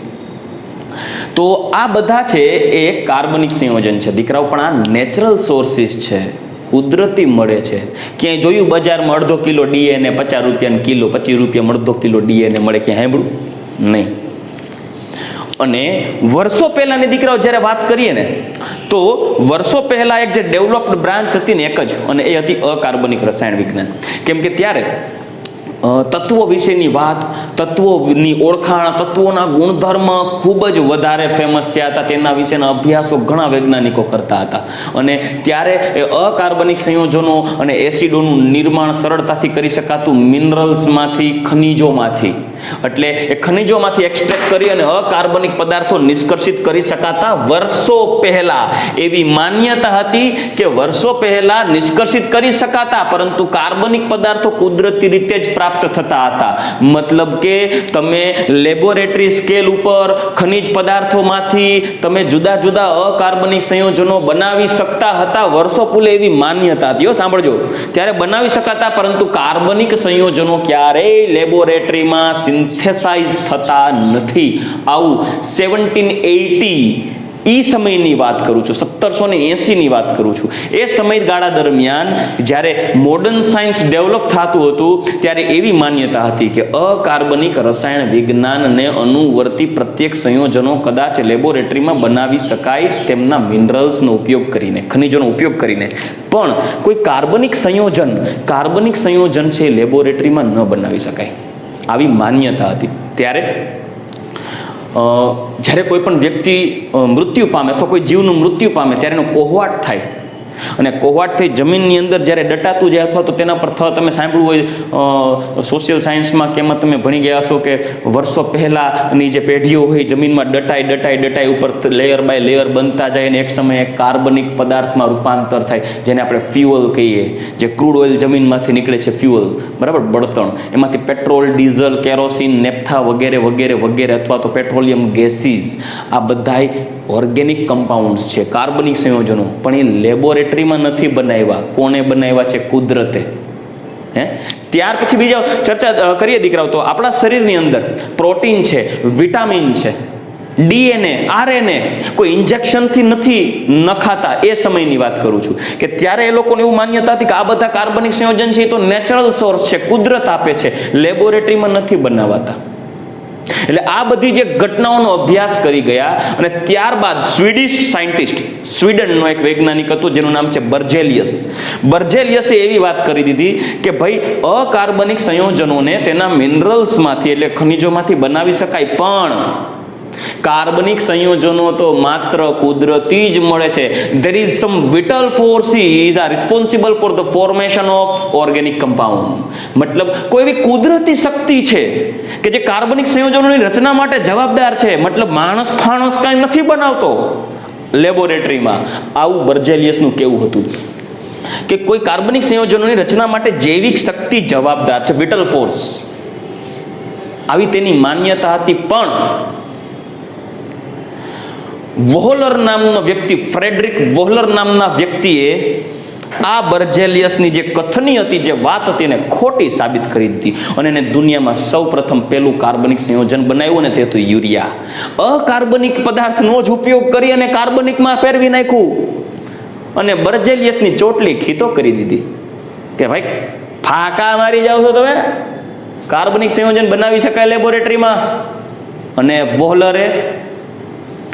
તો આ બધા છે એ કાર્બનિક સંયોજન છે દીકરાઓ. પણ આ નેચરલ સોર્સિસ છે, કુદરતી મળે છે. ક્યાંય જોયું બજારમાં અડધો કિલો DNA 50 રૂપિયાનો કિલો, 25 રૂપિયામાં અડધો કિલો DNA મળે? ક્યાં સાંભળ્યું? નહીં. અને વર્ષો પહેલાની દીકરાઓ જ્યારે વાત કરીએ ને, તો વર્ષો પહેલા એક જે ડેવલપ્ડ બ્રાન્ચ હતી ને એક જ, અને એ હતી અકાર્બનિક રસાયણ વિજ્ઞાન. કેમ કે ત્યારે તત્વો વિશેની વાત, તત્વોની ઓળખાણ, તત્વોના ગુણધર્મ ખૂબ જ વધારે ફેમસ થયા હતા. તેના વિશેના અભ્યાસો ઘણા વૈજ્ઞાનિકો કરતા હતા. અને ત્યારે એ અકાર્બનિક સંયોજનો અને એસિડોનું નિર્માણ સરળતાથી કરી શકાતું મિનરલ્સમાંથી, ખનિજોમાંથી. એટલે એ ખનિજોમાંથી એક્સટ્રેક્ટ કરી અને અકાર્બનિક પદાર્થો નિષ્કર્ષિત કરી શકાતા વર્ષો પહેલા. એવી માન્યતા હતી કે વર્ષો પહેલા નિષ્કર્ષિત કરી શકાતા, પરંતુ કાર્બનિક પદાર્થો કુદરતી રીતે જ પ્રાપ્ત થતા હતા. મતલબ કે તમે લેબોરેટરી સ્કેલ ઉપર ખનિજ પદાર્થોમાંથી તમે જુદા જુદા અકાર્બનિક સંયોજનો બનાવી શકતા હતા. વર્ષો પૂર્વે એવી માન્યતા હતી, સાંભળજો. ત્યારે બનાવી શકાતા, પરંતુ કાર્બનિક સંયોજનો ક્યારેય લેબોરેટરીમાં સિન્થેસાઇઝ થતા નથી. આવું 1780 એ સમયની વાત કરું છું, 1780ની વાત કરું છું. એ સમયગાળા દરમિયાન જ્યારે મોડર્ન સાયન્સ ડેવલપ થતું હતું, ત્યારે એવી માન્યતા હતી કે અકાર્બનિક રસાયણ વિજ્ઞાનને અનુવર્તી પ્રત્યેક સંયોજનો કદાચ લેબોરેટરીમાં બનાવી શકાય તેમના મિનરલ્સનો ઉપયોગ કરીને, ખનિજોનો ઉપયોગ કરીને. પણ કોઈ કાર્બનિક સંયોજન છે લેબોરેટરીમાં ન બનાવી શકાય, આવી માન્યતા હતી. ત્યારે જ્યારે કોઈ પણ વ્યક્તિ મૃત્યુ પામે અથવા કોઈ જીવનું મૃત્યુ પામે ત્યારે એનો કોહવાટ થાય, અને કોહવાટ થઈ જમીનની અંદર જ્યારે દટાતું જાય અથવા તો તેના પર તમે સાંભળ્યું હોય સોશિયલ સાયન્સમાં કે એમાં તમે ભણી ગયા હશો કે વર્ષો પહેલાંની જે પેઢીઓ હોય જમીનમાં દટાઈ ઉપર લેયર બાય લેયર બનતા જાય અને એક સમયે કાર્બનિક પદાર્થમાં રૂપાંતર થાય, જેને આપણે ફ્યુઅલ કહીએ. જે ક્રૂડ ઓઇલ જમીનમાંથી નીકળે છે ફ્યુઅલ, બરાબર, બળતણ, એમાંથી પેટ્રોલ, ડીઝલ, કેરોસીન, નેપ્થા વગેરે વગેરે વગેરે અથવા તો પેટ્રોલિયમ ગેસીસ, આ બધાય ઓર્ગેનિક કમ્પાઉન્ડ્સ છે, કાર્બનિક સંયોજનો. પણ એ લેબોરેટરીમાં નથી બનાવ્યા. કોણે બનાવ્યા છે? કુદરતે. ત્યાર પછી બીજા ચર્ચા કરીએ દીકરાઓ, તો આપણા શરીરની અંદર પ્રોટીન છે, વિટામિન છે, ડીએનએ, આરએનએ કોઈ ઇન્જેક્શનથી નથી નખાતા. એ સમયની વાત કરું છું કે ત્યારે એ લોકોને એવું માન્યતા હતી કે આ બધા કાર્બનિક સંયોજન છે એ તો નેચરલ સોર્સ છે, કુદરત આપે છે, લેબોરેટરીમાં નથી બનાવાતા. એટલે આ બધી જે ઘટનાઓનો અભ્યાસ કરી ગયા અને ત્યારબાદ સ્વીડિશ સાયન્ટિસ્ટ, સ્વીડનનો એક વૈજ્ઞાનિક હતો જેનું નામ છે બર્જેલિયસે એવી વાત કરી દીધી કે ભાઈ અકાર્બનિક સંયોજનોને તેના મિનરલ્સમાંથી એટલે ખનિજોમાંથી બનાવી શકાય, પણ કાર્બનિક સંયોજનો તો માત્ર કુદરતી જ મળે છે. there is some vital forces are responsible for the formation of organic compound. મતલબ કોઈ એવી કુદરતી શક્તિ છે કે જે કાર્બનિક સંયોજનોની રચના માટે જવાબદાર છે. મતલબ માણસ કાંઈ નથી બનાવતો લેબોરેટરીમાં. આવું બર્જેલિયસનું કહેવું હતું કે કોઈ કાર્બનિક સંયોજનોની રચના માટે જૈવિક શક્તિ જવાબદાર છે, વિટલ ફોર્સ. આવી તેની માન્યતા હતી. પણ વોહલર નામનો વ્યક્તિ, ફ્રેડરિક વોહલર નામના વ્યક્તિએ આ બર્જેલિયસની જે કથની હતી, જે વાત હતી, એને ખોટી સાબિત કરી દીધી અને એને દુનિયામાં સૌપ્રથમ પેલું કાર્બનિક સંયોજન બનાવ્યું ને તે હતું યુરિયા. અકાર્બનિક પદાર્થનો જ ઉપયોગ કરી અને કાર્બનિકમાં ફેરવી નાખ્યું અને બર્જેલિયસની ચોટલી ખીતો કરી દીધી કે ભાઈ ફાંકા મારી જાઓ છો તમે, કાર્બનિક સંયોજન બનાવી શકાય લેબોરેટરીમાં. અને વોહલરે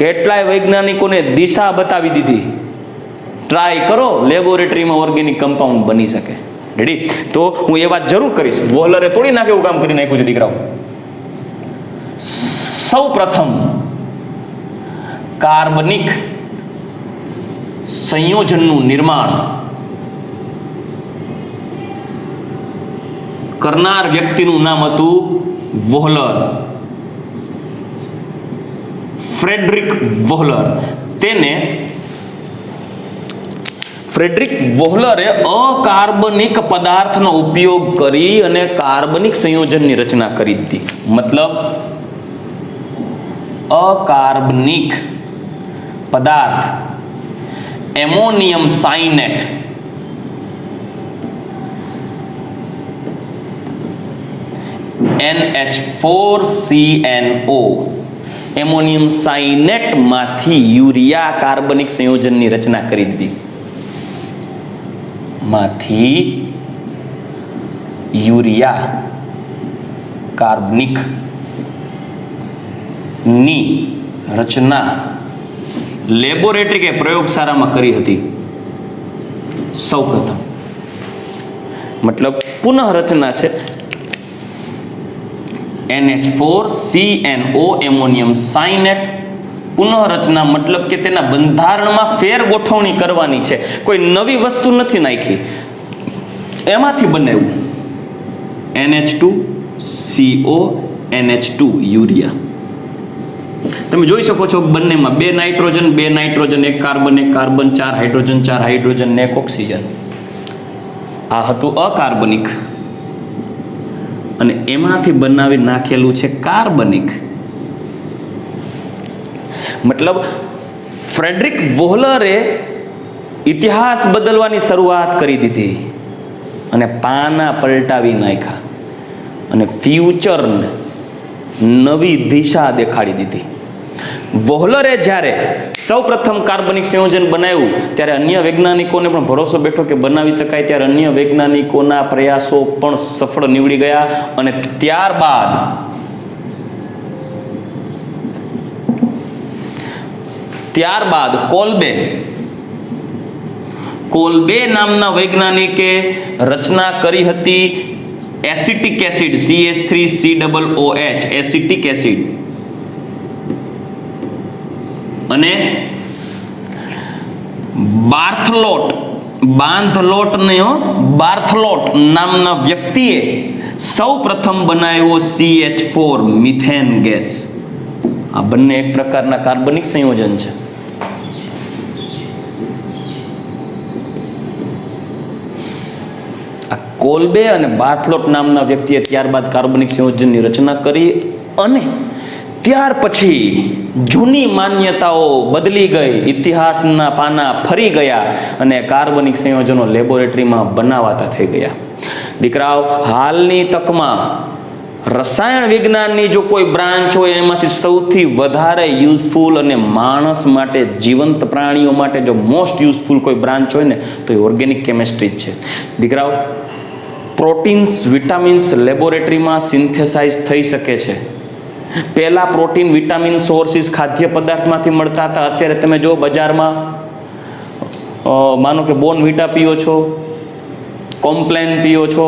કેટલાય વૈજ્ઞાનિકોને દિશા બતાવી દીધી, ટ્રાય કરો, લેબોરેટરીમાં ઓર્ગેનિક કમ્પાઉન્ડ બની શકે. રેડી? તો હું એ વાત જરૂર કરીશ. વોહલરે તોડી નાખે એવું કામ કરી નાખ્યું છે દીકરાઓ. સૌ પ્રથમ કાર્બનિક સંયોજનનું નિર્માણ કરનાર વ્યક્તિનું નામ હતું વોહલર, ફ્રેડરિક વોહલર. ફ્રેડરિક વોહલરે અકાર્બનિક પદાર્થનો ઉપયોગ કરી અને કાર્બનિક સંયોજનની રચના કરી દીધી. મતલબ અકાર્બનિક પદાર્થ એમોનિયમ સાયનેટ, NH4CNO, એમોનિયમ સાયનેટ માંથી યુરિયા કાર્બનિક સંયોજનની રચના કરી દીધી. માંથી યુરિયા કાર્બનિક ની રચના લેબોરેટરી કે પ્રયોગશાળામાં કરી હતી સૌપ્રથમ. મતલબ પુનઃ રચના છે. NH4CNO એમોનિયમ સાયનેટ પુનઃરચના, મતલબ કે તેના બંધારણમાં ફેર ગોઠવણી કરવાની છે, કોઈ નવી વસ્તુ નથી નાખી, એમાંથી બનાવ્યું NH2CO NH2 યુરિયા. તમે જોઈ શકો છો બંનેમાં 2 નાઇટ્રોજન 1 કાર્બન 1 કાર્બન, 4 હાઇડ્રોજન ને 1 ઓક્સિજન. આ હતું અકાર્બનિક અને એમાંથી બનાવી નાખેલું છે કાર્બનિક. મતલબ ફ્રેડરિક વોહલરે ઇતિહાસ બદલવાની શરૂઆત કરી દીધી અને પાના પલટાવી નાખ્યા અને ફ્યુચરને નવી દિશા દેખાડી દીધી. વોહલરે જ્યારે સૌપ્રથમ કાર્બનિક સંયોજન બનાવ્યું ત્યારે અન્ય વૈજ્ઞાનિકોને પણ ભરોસો બેઠો કે બનાવી શકાય, ત્યારે અન્ય વૈજ્ઞાનિકોના પ્રયાસો પણ સફળ નીવડી ગયા અને ત્યારબાદ કોલ્બે નામના વૈજ્ઞાનિકે રચના કરી હતી acetic acid CH3COOH acetic acid. અને બાર્થલોટ નામના વ્યક્તિએ સૌ પ્રથમ બનાવ્યો CH4 મિથેન ગેસ. આ બંને એક પ્રકારના કાર્બનિક સંયોજન છે. આ કોલ્બે અને બાર્થલોટ નામના વ્યક્તિએ ત્યારબાદ કાર્બનિક સંયોજનની રચના કરી અને ત્યાર પછી જૂની માન્યતાઓ બદલી ગઈ, ઇતિહાસના પાના ફરી ગયા અને કાર્બનિક સંયોજનો લેબોરેટરીમાં બનાવાતા થઈ ગયા. દીકરાઓ, હાલની તકમાં રસાયણ વિજ્ઞાનની જો કોઈ બ્રાન્ચ હોય એમાંથી સૌથી વધારે યુઝફુલ અને માણસ માટે, જીવંત પ્રાણીઓ માટે જો મોસ્ટ યુઝફુલ કોઈ બ્રાન્ચ હોય ને તો એ ઓર્ગેનિક કેમેસ્ટ્રી જ છે. દીકરાઓ, પ્રોટીન્સ, વિટામિન્સ લેબોરેટરીમાં સિન્થેસાઇઝ થઈ શકે છે. પહેલા પ્રોટીન, વિટામિન સોર્સિસ ખાદ્ય પદાર્થમાંથી મળતા હતા. અત્યારે તમે જો બજારમાં માનો કે બોર્નવિટા પીઓ છો, કોમ્પ્લેન પીઓ છો,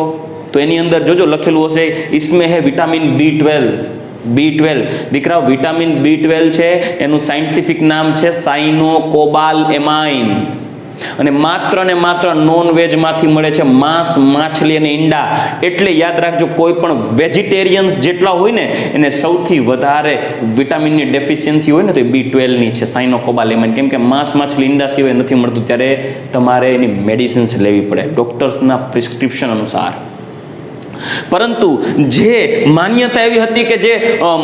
તો એની અંદર જોજો લખેલું હશે ઇસમે હે વિટામિન B12. દીકરાઓ, વિટામિન B12 છે એનું સાયન્ટિફિક નામ છે સાઇનોકોબાલેમાઇન અને માત્ર ને માત્ર નોનવેજમાંથી મળે છે, માંસ, માછલી અને ઈંડા. એટલે યાદ રાખજો, કોઈ પણ વેજીટેરિયન્સ જેટલા હોય ને એને સૌથી વધારે વિટામિનની ડેફિશિયન્સી હોય ને તો એ B12ની છે, સાઇનોકોબાલેમાઇન. કેમ કે માંસ, માછલી, ઈંડા સિવાય નથી મળતું, ત્યારે તમારે એની મેડિસિન્સ લેવી પડે ડોક્ટર્સના પ્રિસ્ક્રિપ્શન અનુસાર. પરંતુ જે માન્યતા એવી હતી કે જે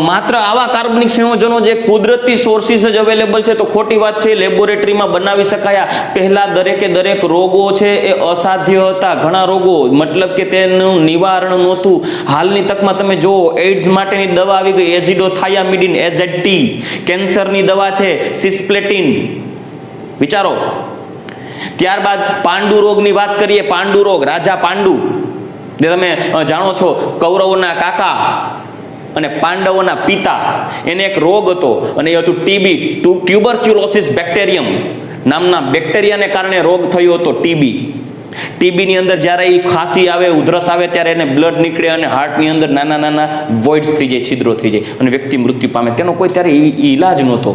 માત્ર આવા કાર્બનિક સંયોજનો જે કુદરતી સોર્સિસ જ અવેલેબલ છે, તો ખોટી વાત છે. લેબોરેટરીમાં બનાવી શકાયા. પહેલા દરેક રોગો છે એ અસાધ્ય હતા. ઘણા રોગો મતલબ કે તેનું નિવારણ નહોતું. હાલની તકમાં તમે જુઓ, એઇડ્સ માટેની દવા આવી ગઈ, એઝિડોથાયામિડિન, AZT. કેન્સરની દવા છે સિસ્પ્લેટિન. વિચારો. ત્યારબાદ પાંડુ રોગની વાત કરીએ. પાંડુ રોગ, રાજા પાંડુ, જે તમે જાણો છો, કૌરવોના કાકા અને પાંડવોના પિતા, એને એક રોગ હતો અને એ હતું TB, ટ્યુબરક્યુલોસિસ બેક્ટેરિયમ નામના બેક્ટેરિયાને કારણે રોગ થયો હતો TBની અંદર જ્યારે એ ખાંસી આવે, ઉધરસ આવે ત્યારે એને બ્લડ નીકળે અને હાર્ટની અંદર નાના વોઇડ્સ થઈ જાય, છિદ્રો થઈ જાય અને વ્યક્તિ મૃત્યુ પામે. તેનો કોઈ ત્યારે ઈલાજ નહોતો.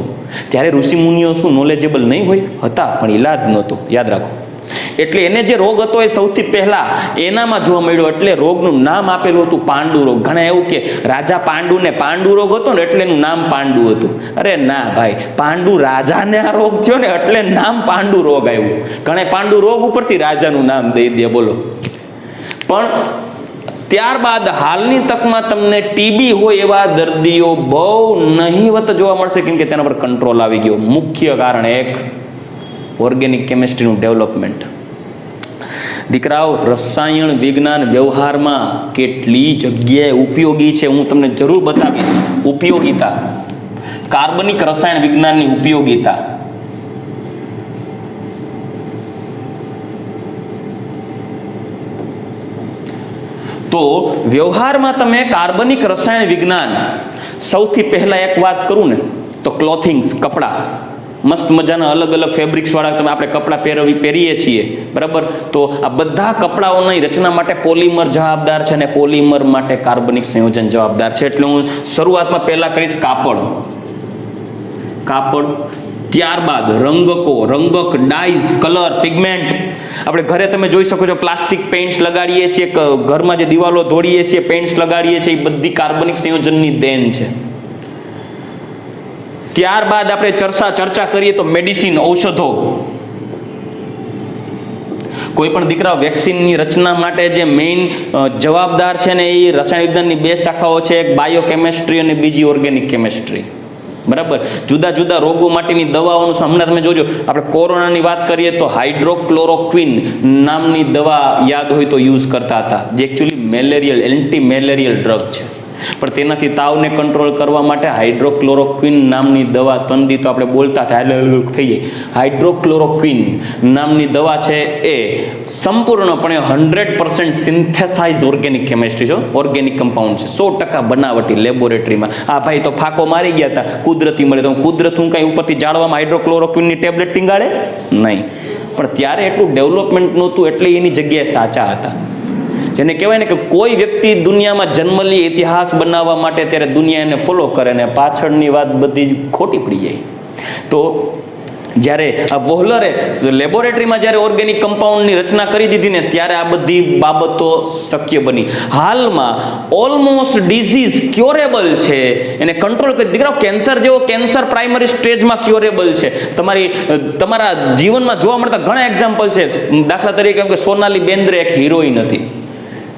ત્યારે ઋષિમુનિઓ શું નોલેજેબલ નહીં હોય? હતા, પણ ઈલાજ નહોતો. યાદ રાખો. એટલે એને જે રોગ હતો એ સૌથી પહેલા એનામાં જોવા મળ્યો, એટલે રોગનું નામ આપેલું હતું પાંડુ રોગ. ઘણા એવું કે રાજા પાંડુને પાંડુ રોગ હતો ને એટલે એનું નામ પાંડુ હતું. અરે ના ભાઈ, પાંડુ રાજાને આ રોગ થયો ને એટલે નામ પાંડુ રોગ આવ્યું. ઘણા પાંડુ રોગ ઉપરથી રાજાનું નામ દઈ દે, બોલો. પણ ત્યારબાદ હાલની તકમાં તમને TB હોય એવા દર્દીઓ બહુ નહીવત જોવા મળશે, કેમ કે તેના પર કંટ્રોલ આવી ગયો. મુખ્ય કારણ એક ઓર્ગેનિક કેમેસ્ટ્રીનું ડેવલપમેન્ટ. દીકરાઓ, રસાયણ વિજ્ઞાન વ્યવહારમાં કેટલી જગ્યાએ ઉપયોગી છે હું તમને જરૂર બતાવીશ. ઉપયોગિતા, કાર્બનિક રસાયણ વિજ્ઞાનની ઉપયોગિતા. તો વ્યવહારમાં તમે કાર્બનિક રસાયણ વિજ્ઞાન, સૌથી પહેલા એક વાત કરું ને તો ક્લોથિંગ્સ, કપડા. મસ્ત મજાના અલગ અલગ ફેબ્રિક્સ વાળા તમે આપણે કપડાં પહેરીએ છીએ, બરાબર? તો આ બધા કપડાઓની રચના માટે પોલિમર જવાબદાર છે અને પોલિમર માટે કાર્બનિક સંયોજન જવાબદાર છે. એટલે હું શરૂઆતમાં પહેલા કહીશ કાપડ. ત્યારબાદ રંગક, ડાઈઝ, કલર, પિગમેન્ટ. આપણે ઘરે તમે જોઈ શકો છો પ્લાસ્ટિક પેઇન્ટ્સ લગાડીએ છીએ, ઘરમાં જે દિવાલો ધોડીએ છીએ, પેઇન્ટ્સ લગાડીએ છીએ, એ બધી કાર્બનિક સંયોજનની દેન છે. ત્યારબાદ આપણે ચર્ચા કરીએ તો મેડિસિન, ઔષધો. કોઈ પણ દીકરા વેક્સિનની રચના માટે જે મેઇન જવાબદાર છે ને એ રસાયણ વિજ્ઞાનની બે શાખાઓ છે, એક બાયોકેમેસ્ટ્રી અને બીજી ઓર્ગેનિક કેમેસ્ટ્રી, બરાબર? જુદા જુદા રોગો માટેની દવાઓનું હમણાં તમે જોજો, આપણે કોરોનાની વાત કરીએ તો હાઇડ્રોક્લોરોક્વિન નામની દવા યાદ હોય તો યુઝ કરતા હતા, જે એકચ્યુઅલી એન્ટી મેલેરિયલ ડ્રગ છે. પણ તેનાથી તાવને કંટ્રોલ કરવા માટે હાઇડ્રોક્લોરોક્વિન નામની દવા, તંદી તો આપણે બોલતા હતા થઈ જાય, હાઇડ્રોક્લોરોક્વિન નામની દવા છે એ સંપૂર્ણપણે 100% સિન્થેસાઇઝ ઓર્ગેનિક કેમેસ્ટ્રી છે, ઓર્ગેનિક કમ્પાઉન્ડ છે, 100% બનાવટી લેબોરેટરીમાં. આ ભાઈ તો ફાકો મારી ગયા હતા, કુદરતી મળે તો કુદરત હું કાંઈ ઉપરથી જાળવામાં હાઇડ્રોક્લોરોક્વિનની ટેબ્લેટ ટીંગાડે નહીં. પણ ત્યારે એટલું ડેવલપમેન્ટ નહોતું એટલે એની જગ્યાએ સાચા હતા. જેને કહેવાય ને કે કોઈ વ્યક્તિ દુનિયામાં જન્મ લે ઇતિહાસ બનાવવા માટે, ત્યારે દુનિયા એને ફોલો કરે ને પાછળની વાત બધી ખોટી પડી જાય. તો જ્યારે આ વોહલરે લેબોરેટરીમાં જ્યારે ઓર્ગેનિક કમ્પાઉન્ડની રચના કરી દીધી ને ત્યારે આ બધી બાબતો શક્ય બની. હાલમાં ઓલમોસ્ટ ડિઝીઝ ક્યોરેબલ છે, એને કંટ્રોલ કરી. દીકરાઓ, કેન્સર જેવો કેન્સર પ્રાઇમરી સ્ટેજમાં ક્યોરેબલ છે. તમારા જીવનમાં જોવા મળતા ઘણા એક્ઝામ્પલ છે. દાખલા તરીકે કે સોનાલી બેન્દ્રે એક હિરોઈન હતી.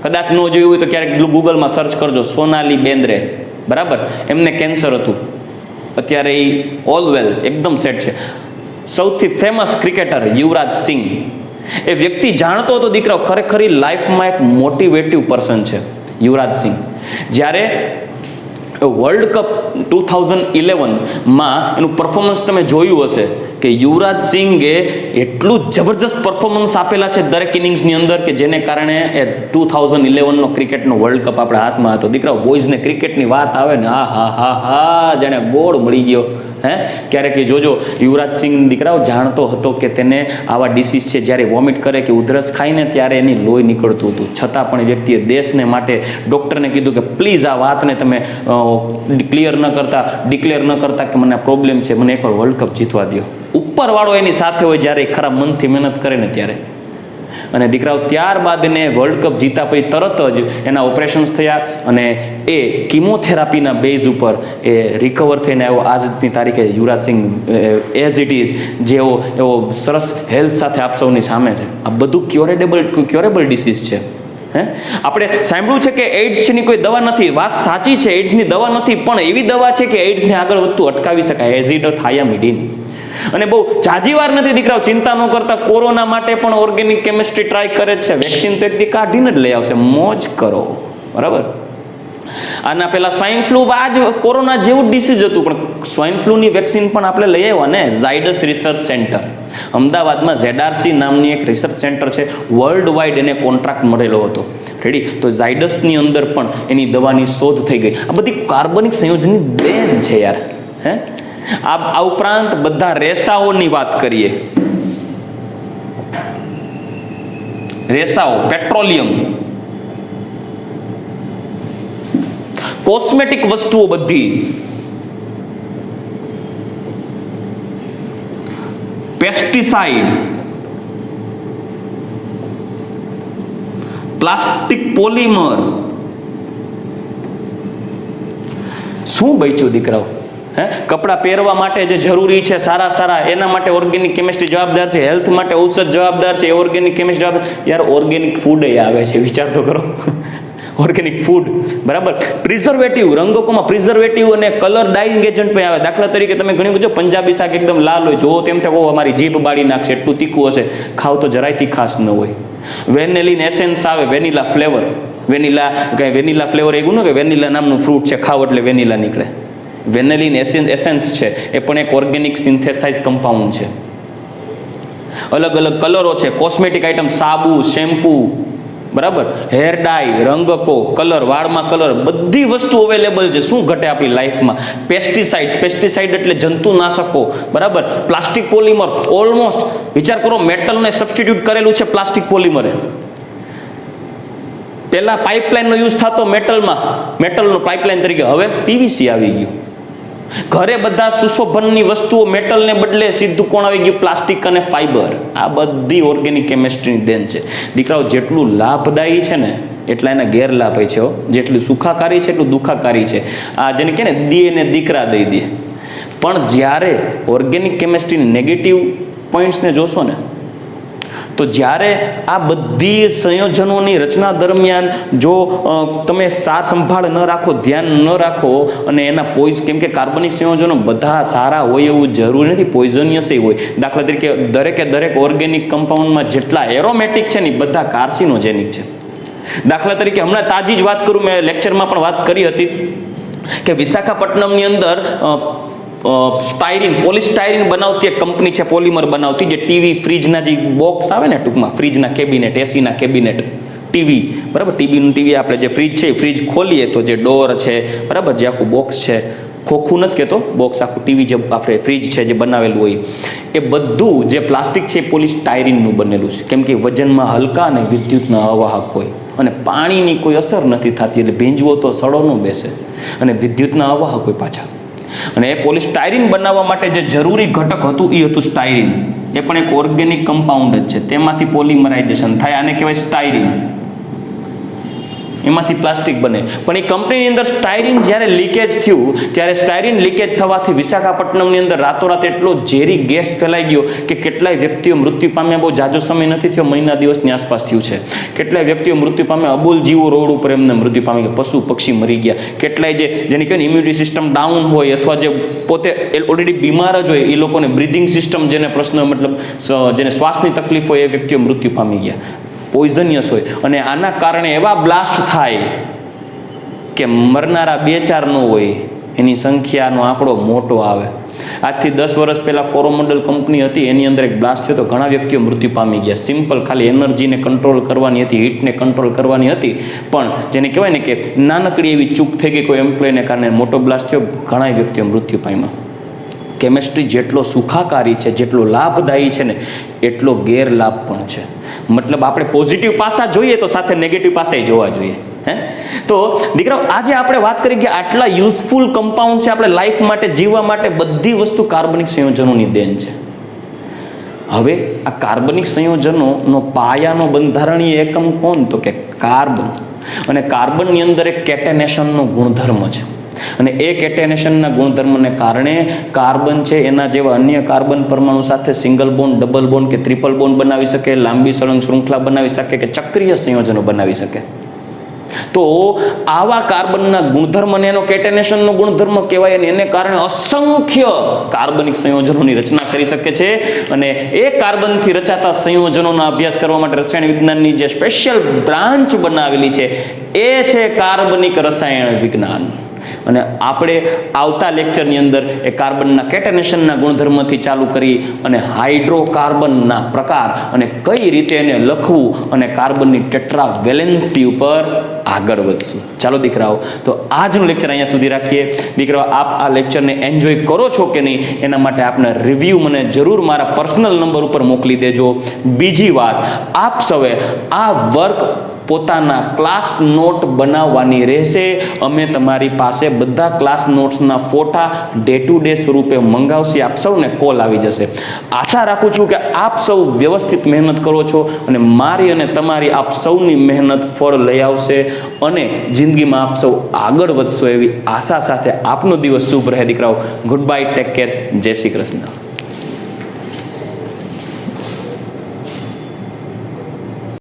કદાચ ન જોયું હોય તો ક્યારેક ગૂગલમાં સર્ચ કરજો, સોનાલી બેન્દ્રે, બરાબર. એમને કેન્સર હતું. અત્યારે એ ઓલ વેલ, એકદમ સેટ છે. સૌથી ફેમસ ક્રિકેટર યુવરાજ સિંહ, એ વ્યક્તિ જાણતો હતો દીકરાઓ ખરેખર લાઈફમાં એક મોટિવેટિવ પર્સન છે યુવરાજ સિંહ. જ્યારે વર્લ્ડ કપ 2011માં એનું પરફોર્મન્સ તમે જોયું હશે કે યુવરાજ સિંઘે એટલું જબરજસ્ત પરફોર્મન્સ આપેલા છે દરેક ઇનિંગ્સની અંદર કે જેને કારણે એ 2011નો ક્રિકેટનો વર્લ્ડ કપ આપણા હાથમાં હતો. દીકરાઓ, બોયઝને ક્રિકેટની વાત આવે ને હા જાણે ગોળ મળી ગયો. ક્યારેક જોજો, યુવરાજ સિંહ દીકરાઓ જાણતો હતો કે તેને આવા ડિસીઝ છે, જ્યારે વોમિટ કરે કે ઉધરસ ખાઈને ત્યારે એની લોહી નીકળતું હતું. છતાં પણ એ વ્યક્તિએ દેશને માટે ડૉક્ટરને કીધું કે પ્લીઝ આ વાતને તમે ડિક્લેર ન કરતા કે મને આ પ્રોબ્લેમ છે, મને એકવાર વર્લ્ડ કપ જીતવા દો. ઉપરવાળો એની સાથે હોય જ્યારે ખરા મનથી મહેનત કરે ને ત્યારે. અને દીકરાઓ, ત્યારબાદ એને વર્લ્ડ કપ જીતા પછી તરત જ એના ઓપરેશન્સ થયા અને એ કિમોથેરાપીના બેઝ ઉપર એ રિકવર થઈને આવ્યો. આજની તારીખે Yuvraj Singh as it is જેવો એવો સરસ હેલ્થ સાથે આપ સૌની સામે છે. આ બધું ક્યોરેબલ ડિસીઝ છે. આપણે સાંભળ્યું છે કે એઇડ્સની કોઈ દવા નથી. વાત સાચી છે, એઇડ્સની દવા નથી, પણ એવી દવા છે કે એઇડ્સને આગળ વધતું અટકાવી શકાય, એઝિડોથાયામિડિન. અને બહુ જાજી વાર નથી દીકરાઓ, ચિંતા ન કરતા. કોરોના માટે પણ ઓર્ગેનિક કેમિસ્ટ્રી ટ્રાય કરે છે. વેક્સિન તો એક દી કાઢીને જ લઈ આવશે, મોજ કરો, બરાબર. આના પહેલા સ્વાઇન ફ્લૂ આ જ કોરોના જેવું જ ડિસીઝ હતું, પણ સ્વાઇન ફ્લૂની વેક્સિન પણ આપણે લઈ આવ્યા ને. ઝાયડસ રિસર્ચ સેન્ટર અમદાવાદમાં, ZRC નામની એક રિસર્ચ સેન્ટર છે, વર્લ્ડ વાઇડ એને કોન્ટ્રાક્ટ મળેલો હતો. રેડી? તો ઝાયડસની અંદર પણ એની દવાની શોધ થઈ ગઈ. આ બધી કાર્બનિક સંયોજનની દેન છે યાર. આ ઉપરાંત બધા રેસાઓની વાત કરીએ. રેસાઓ, પેટ્રોલિયમ, કોસ્મેટિક વસ્તુઓ બધી, પેસ્ટિસાઇડ, પ્લાસ્ટિક પોલિમર. શું બચ્યું દીકરાઓ? કપડાં પહેરવા માટે જે જરૂરી છે સારા એના માટે ઓર્ગેનિક કેમિસ્ટ્રી જવાબદાર છે. હેલ્થ માટે ઔષધ જવાબદાર છે, ઓર્ગેનિક કેમિસ્ટ્રી જવાબદાર. યાર, ઓર્ગેનિક ફૂડ એ આવે છે, વિચાર તો કરો. ઓર્ગેનિક ફૂડ, બરાબર. પ્રિઝર્વેટિવ, રંગકોમાં પ્રિઝર્વેટિવ અને કલર ડાઇંગ એજન્ટ પણ આવે. દાખલા તરીકે તમે ઘણી બધું પંજાબી શાક એકદમ લાલ હોય, જોવો તેમ થાય અમારી જીભ બાળી નાખશે, એટલું તીખું હશે. ખાવ તો જરાય તીખાશ ન હોય. વેનિલિન એસેન્સ આવે, વેનીલા ફ્લેવર. વેનીલા ફ્લેવર એવું ન કે વેનીલા નામનું ફ્રૂટ છે, ખાવ એટલે વેનીલા નીકળે. વેનિલિન એસેન્સ છે, એ પણ એક ઓર્ગેનિક સિન્થેસાઇઝ કમ્પાઉન્ડ છે. અલગ અલગ કલરો છે, કોસ્મેટિક આઇટમ, સાબુ, શેમ્પૂ, બરાબર, હેર ડાય, રંગકો, કલર, વાળમાં કલર, બધી વસ્તુ અવેલેબલ છે. શું ઘટે આપણી લાઈફમાં? પેસ્ટિસાઇડ એટલે જંતુનાશકો, બરાબર. પ્લાસ્ટિક પોલિમર, ઓલમોસ્ટ વિચાર કરો, મેટલને સબસ્ટિટ્યુટ કરેલું છે પ્લાસ્ટિક પોલિમરે. પહેલા પાઇપલાઇનનો યુઝ થતો મેટલનો પાઇપલાઇન તરીકે, હવે પીવીસી આવી ગયું. ઘરે બધા સુશોભનની વસ્તુઓ મેટલને બદલે સીધું કોણ આવી ગયું? પ્લાસ્ટિક અને ફાઈબર. આ બધી ઓર્ગેનિક કેમિસ્ટ્રીની દેન છે. દીકરાઓ, જેટલું લાભદાયી છે ને એટલા એના ગેરલાભ છે. જેટલું સુખાકારી છે એટલું દુખાકારી છે. આ જેને કહે ને દીએ ને દીકરા દઈ દે. પણ જ્યારે ઓર્ગેનિક કેમિસ્ટ્રીની નેગેટિવ પોઈન્ટ્સને જોશો ને, તો જ્યારે આ બધી સંયોજનોની રચના દરમિયાન જો તમે સાર સંભાળ ન રાખો, ધ્યાન ન રાખો, અને એના કેમ કે કાર્બનિક સંયોજનો બધા સારા હોય એવું જરૂરી નથી, પોઈઝનિયસ હોય. દાખલા તરીકે દરેક ઓર્ગેનિક કમ્પાઉન્ડમાં જેટલા એરોમેટિક છે ને બધા કાર્સિનોજેનિક છે. દાખલા તરીકે હમણાં તાજી જ વાત કરું, મેં લેક્ચરમાં પણ વાત કરી હતી કે વિશાખાપટ્ટનમની અંદર પોલિસ્ટાયરીન બનાવતી એક કંપની છે, પોલિમર બનાવતી, જે ટીવી ફ્રીજના જે બોક્સ આવે ને, ટૂંકમાં ફ્રીજના કેબિનેટ, એસીના કેબિનેટ, ટીવી, બરાબર. ટીવી આપણે જે ફ્રીજ છે, ફ્રીજ ખોલીએ તો જે ડોર છે, બરાબર, જે આખું બોક્સ છે, ખોખું નથી કહેતો, બોક્સ આખું ટીવી જે આપણે ફ્રીજ છે જે બનાવેલું હોય, એ બધું જે પ્લાસ્ટિક છે એ પોલિસ્ટાયરીનનું બનેલું છે. કેમ કે વજનમાં હલકા અને વિદ્યુતના અવાહક હોય, અને પાણીની કોઈ અસર નથી થતી, એટલે ભીંજવો તો સડો ન બેસે, અને વિદ્યુતના અવાહક હોય પાછા. અને એ પોલિસ્ટાયરીન બનાવવા માટે જે જરૂરી ઘટક હતું એ હતું સ્ટાયરીન. એ પણ એક ઓર્ગેનિક કમ્પાઉન્ડ જ છે. તેમાંથી પોલિમરાઇઝેશન થાય, આને કહેવાય સ્ટાયરીન. એમાંથી પ્લાસ્ટિક બને. પણ એ કંપનીની અંદર સ્ટાયરીન જ્યારે લીકેજ થયું, ત્યારે સ્ટાયરીન લીકેજ થવાથી વિશાખાપટ્ટનમની અંદર રાતોરાત એટલો ઝેરી ગેસ ફેલાઈ ગયો કે કેટલાય વ્યક્તિઓ મૃત્યુ પામ્યા. બહુ જાજો સમય નથી થયો, મહિના દિવસની આસપાસ થયું છે. કેટલાય વ્યક્તિઓ મૃત્યુ પામ્યા. અબોલ જીવો રોડ ઉપર એમને મૃત્યુ પામી ગયા, પશુ પક્ષી મરી ગયા. કેટલાય જેની કહેવાય ઇમ્યુનિટી સિસ્ટમ ડાઉન હોય અથવા જે પોતે ઓલરેડી બીમાર જ હોય, એ લોકોને બ્રિધિંગ સિસ્ટમ જેને પ્રશ્ન મતલબ જેને શ્વાસની તકલીફ હોય, એ વ્યક્તિઓ મૃત્યુ પામી ગયા. પોઈઝનિયસ હોય. અને આના કારણે એવા બ્લાસ્ટ થાય કે મરનારા 2-4 ન હોય, એની સંખ્યાનો આંકડો મોટો આવે. આજથી 10 વર્ષ પહેલાં કોરોમંડલ કંપની હતી, એની અંદર એક બ્લાસ્ટ થયો તો ઘણા વ્યક્તિઓ મૃત્યુ પામી ગયા. સિમ્પલ ખાલી એનર્જીને કંટ્રોલ કરવાની હતી, હીટને કંટ્રોલ કરવાની હતી, પણ જેને કહેવાય ને કે નાનકડી એવી ચૂક થઈ ગઈ કોઈ એમ્પ્લોયને કારણે મોટો બ્લાસ્ટ થયો, ઘણા વ્યક્તિઓ મૃત્યુ પામ્યા. કેમેસ્ટ્રી જેટલો સુખાકારી છે, જેટલો લાભદાયી છે ને, એટલો ગેરલાભ પણ છે. મતલબ આપણે પોઝિટિવ પાસા જોઈએ તો સાથે નેગેટિવ પાસા જોવા જોઈએ. તો દીકરાઓ, આજે આપણે વાત કરી કે આટલા યુઝફુલ કમ્પાઉન્ડ છે આપણે લાઈફ માટે, જીવવા માટે, બધી વસ્તુ કાર્બનિક સંયોજનોની દેન છે. હવે આ કાર્બનિક સંયોજનોનો પાયાનો બંધારણીય એકમ કોણ? તો કે કાર્બન. અને કાર્બનની અંદર એક કેટેનેશનનો ગુણધર્મ છે. અને એ કેટેનેશનના ગુણધર્મને કારણે કાર્બન છે એના જેવા અન્ય કાર્બન પરમાણુ સાથે સિંગલ બોન્ડ, ડબલ બોન્ડ કે ટ્રિપલ બોન્ડ બનાવી શકે, લાંબી સળંગ શૃંખલા બનાવી શકે કે ચક્રીય સંયોજનો બનાવી શકે. તો આવા કાર્બનના ગુણધર્મ અને એનો કેટેનેશનનો ગુણધર્મ કહેવાય, અને એને કારણે અસંખ્ય કાર્બનિક સંયોજનોની રચના કરી શકે છે. અને એ કાર્બનથી રચાતા સંયોજનોનો અભ્યાસ કરવા માટે રસાયણ વિજ્ઞાનની જે સ્પેશિયલ બ્રાન્ચ બનાવેલી છે એ છે કાર્બનિક રસાયણ વિજ્ઞાન. અને આપણે આવતા લેક્ચરની અંદર એ કાર્બનના કેટેનેશનના ગુણધર્મથી ચાલુ કરી અને હાઇડ્રોકાર્બનના પ્રકાર અને કઈ રીતે એને લખવું અને કાર્બનની ટેટ્રાવેલેન્સી ઉપર આગળ વધશું. ચાલો દીકરાઓ, તો આજનું લેક્ચર અહીંયા સુધી રાખીએ. દીકરાઓ, આપ આ લેક્ચરને એન્જોય કરો છો કે નહીં એના માટે આપના રિવ્યૂ મને જરૂર મારા પર્સનલ નંબર ઉપર મોકલી દેજો. બીજી વાત, આપ સૌએ આ વર્ક પોતાના ક્લાસ નોટ બનાવવાની રહેશે. અમે તમારી પાસે બધા ક્લાસ નોટ્સના ફોટા ડે ટુ ડે સ્વરૂપે મંગાવશે. આપ સૌને કોલ આવી જશે. આશા રાખું છું કે આપ સૌ વ્યવસ્થિત મહેનત કરો છો અને મારી અને તમારી આપ સૌની મહેનત ફળ લઈ આવશે અને જિંદગીમાં આપ સૌ આગળ વધશો એવી આશા સાથે આપનો દિવસ શુભ રહે દીકરાઓ. ગુડ બાય, ટેક કેર, જય શ્રી કૃષ્ણ.